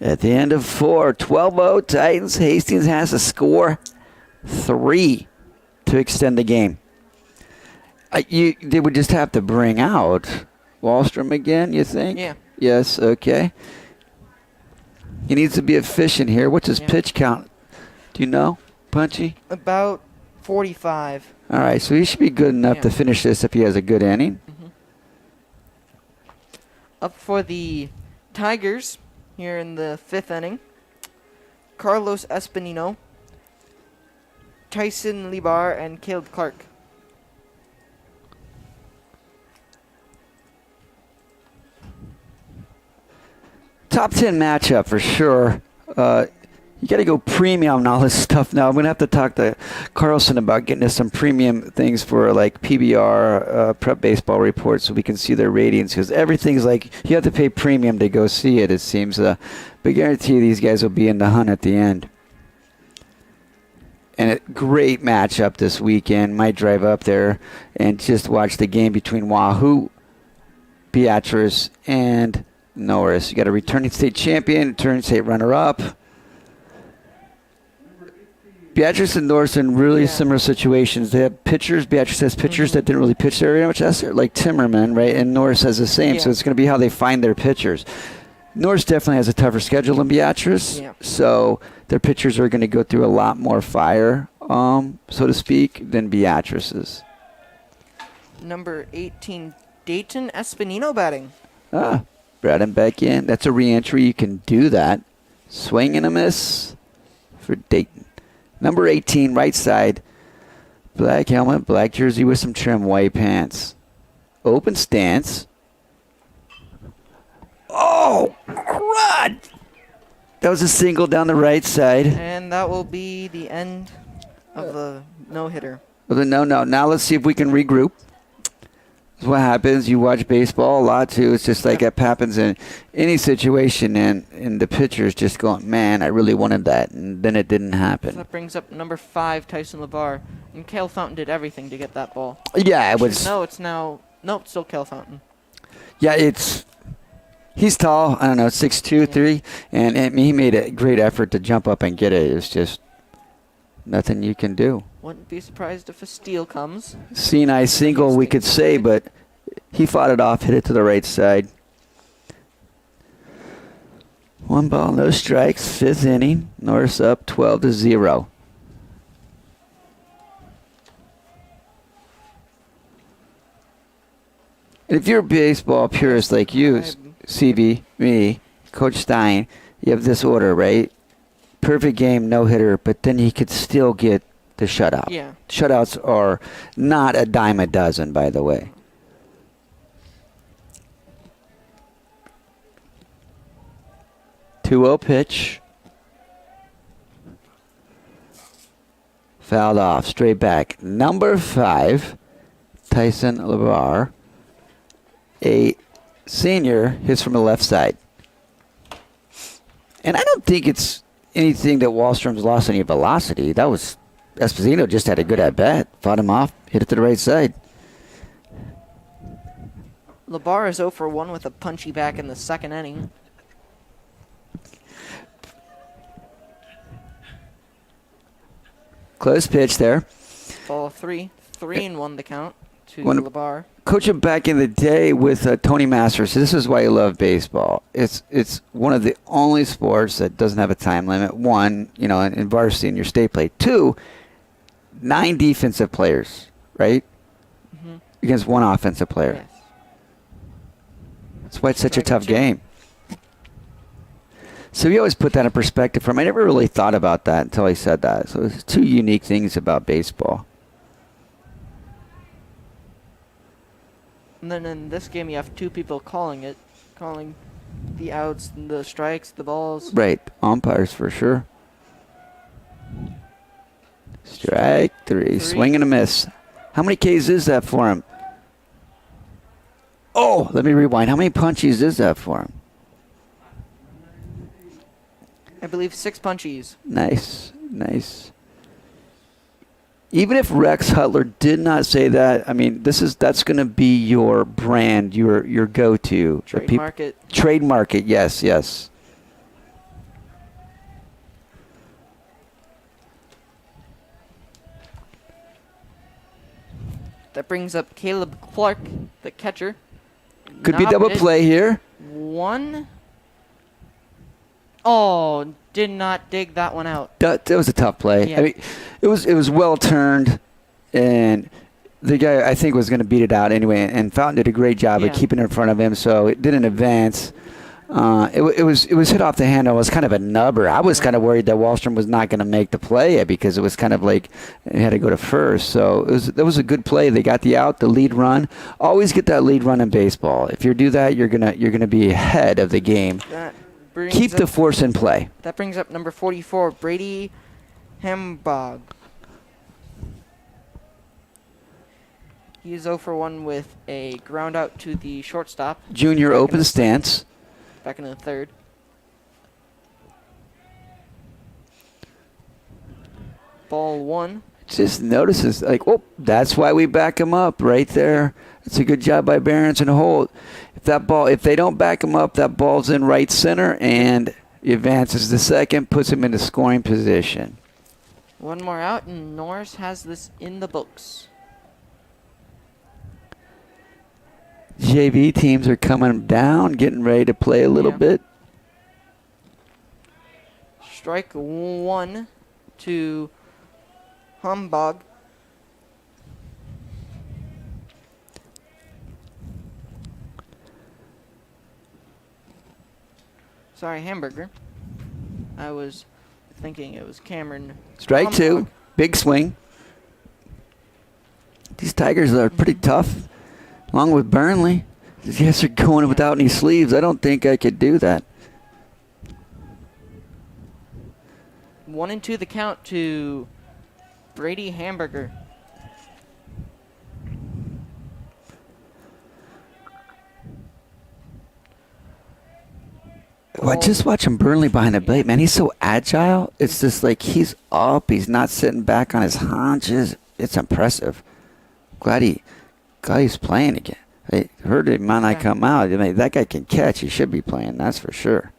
At the end of 4, 12-0 Titans. Hastings has a score 3 to extend the game. They would just have to bring out Wahlstrom again, you think? Yeah. Yes, okay. He needs to be efficient here. What's his pitch count? Do you know, Punchy? About 45. All right, so he should be good enough to finish this if he has a good inning. Up for the Tigers here in the 5th inning, Carlos Espinino, Tyson Lebar, and Caleb Clark. Top 10 matchup for sure. You got to go premium and all this stuff now. I'm going to have to talk to Carlson about getting us some premium things for like PBR, Prep Baseball Report, so we can see their ratings, because everything's like you have to pay premium to go see it, it seems. But guarantee you these guys will be in the hunt at the end. And a great matchup this weekend. Might drive up there and just watch the game between Wahoo, Beatrice, and Norris. You got a returning state champion, returning state runner-up. Beatrice and Norris in really similar situations. They have pitchers. Beatrice has pitchers that didn't really pitch very much. That's like Timmerman, right? And Norris has the same. Yeah. So it's going to be how they find their pitchers. Norris definitely has a tougher schedule than Beatrice. Yeah. So their pitchers are going to go through a lot more fire, so to speak, than Beatrice's. Number 18, Dayton Espinino batting. Brought him back in. That's a re-entry. You can do that. Swing and a miss for Dayton. Number 18, right side. Black helmet, black jersey with some trim, white pants. Open stance. Oh, crud! That was a single down the right side. And that will be the end of the no-hitter. No. Now let's see if we can regroup. That's what happens. You watch baseball a lot, too. It's just like that happens in any situation, and the pitcher's just going, man, I really wanted that, and then it didn't happen. So that brings up number 5, Tyson Lebar. And Cale Fountain did everything to get that ball. Yeah, it was. No, it's now... Nope, still Cale Fountain. Yeah, he's tall. I don't know, 6'2", 3", and he made a great effort to jump up and get it. It's just nothing you can do. Wouldn't be surprised if a steal comes. Sinai single, we could say, but he fought it off, hit it to the right side. 1 ball, no strikes, 5th inning. Norris up 12-0. If you're a baseball purist like you, CV, me, Coach Stein, you have this order, right? Perfect game, no hitter, but then he could still get the shutout. Yeah. Shutouts are not a dime a dozen, by the way. Two-0 pitch. Fouled off, straight back. Number 5, Tyson Lebar, a senior, hits from the left side. And I don't think it's anything that Wahlstrom's lost any velocity. That was Esposito just had a good at-bat. Fought him off, hit it to the right side. Lebar is 0 for 1 with a punchy back in the 2nd inning. Close pitch there. Ball 3. 3-1 the count to When- Lebar. Coaching back in the day with Tony Masters, this is why you love baseball. It's one of the only sports that doesn't have a time limit. 1, in varsity in your state play. 2, 9 defensive players, right? Against 1 offensive player. Yes. That's why it's such a tough game. So we always put that in perspective for him. I never really thought about that until he said that. So it's 2 unique things about baseball. And then in this game, you have 2 people calling the outs, the strikes, the balls. Right. Umpires for sure. Strike 3. Swing and a miss. How many Ks is that for him? Oh, let me rewind. How many punchies is that for him? I believe 6 punchies. Nice. Even if Rex Hutler did not say that, I mean, that's going to be your brand, your go-to. Trademark it. Trademark it, yes. That brings up Caleb Clark, the catcher. Could be double play here. One. Oh, did not dig that one out. That was a tough play. Yeah. I mean, it was well turned, and the guy I think was going to beat it out anyway. And Fountain did a great job of keeping it in front of him, so it didn't advance. It was hit off the handle. It was kind of a nubber. I was kind of worried that Wallstrom was not going to make the play because it was kind of like it had to go to first. So that was a good play. They got the out, the lead run. Always get that lead run in baseball. If you do that, you're gonna be ahead of the game. Keep the force in play. That brings up number 44, Brady Hambog. He is 0 for 1 with a ground out to the shortstop. Junior open stance. Back in the third. Ball 1. Just notices, like, oh, that's why we back him up right there. It's a good job by Behrens and Holt. If they don't back him up, that ball's in right center, and he advances to second, puts him into scoring position. One more out, and Norris has this in the books. JV teams are coming down, getting ready to play a little bit. Strike 1 to Humbug. Sorry, Hamburger. I was thinking it was Cameron. Strike Humbug. 2, big swing. These Tigers are pretty tough. Along with Burnley. These guys are going without any sleeves. I don't think I could do that. 1-2 the count to Brady Hamburger. Well, just watching Burnley behind the plate, man. He's so agile. It's just like he's up. He's not sitting back on his haunches. It's impressive. Glad he's playing again. I heard it might not come out. I mean, that guy can catch. He should be playing, that's for sure.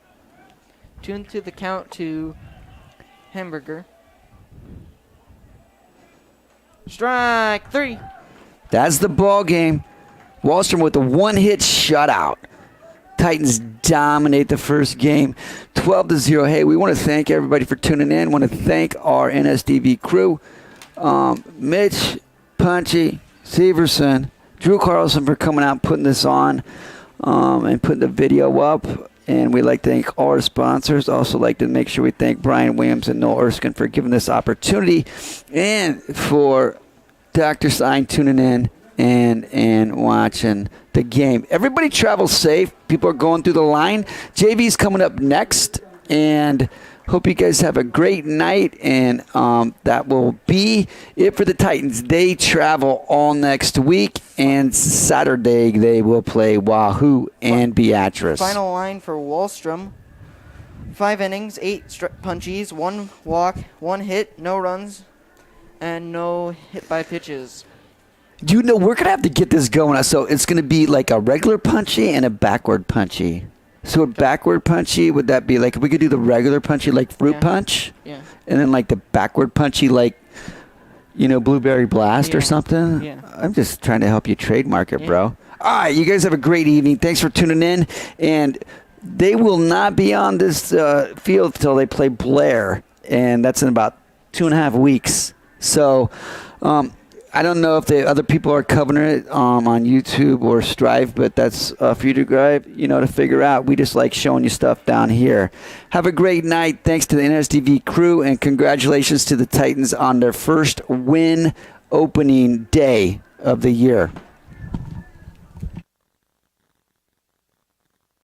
2-2 the count to Hamburger. Strike 3. That's the ball game. Wallstrom with a one-hit shutout. Titans dominate the first game, 12-0. Hey, we want to thank everybody for tuning in. Want to thank our NSDV crew, Mitch, Punchy, Severson, Drew Carlson for coming out and putting this on and putting the video up. And we'd like to thank all our sponsors. Also like to make sure we thank Brian Williams and Noel Erskine for giving this opportunity, and for Dr. Stein tuning in and watching the game. Everybody travel safe. People are going through the line. JV's coming up next, and hope you guys have a great night. And that will be it for the Titans. They travel all next week, and Saturday they will play Wahoo and Beatrice. Final line for Wallstrom. 5 innings, 8 punchies, 1 walk, 1 hit, no runs, and no hit by pitches. You know, we're going to have to get this going. So it's going to be like a regular punchy and a backward punchy. So a backward punchy, would that be like, if we could do the regular punchy like fruit punch? Yeah. And then like the backward punchy like, you know, blueberry blast or something? Yeah. I'm just trying to help you trademark it, bro. All right, you guys have a great evening. Thanks for tuning in. And they will not be on this field until they play Blair. And that's in about 2.5 weeks. So, I don't know if the other people are covering it on YouTube or Strive, but that's for you to figure out. We just like showing you stuff down here. Have a great night. Thanks to the NSDV crew, and congratulations to the Titans on their first win opening day of the year.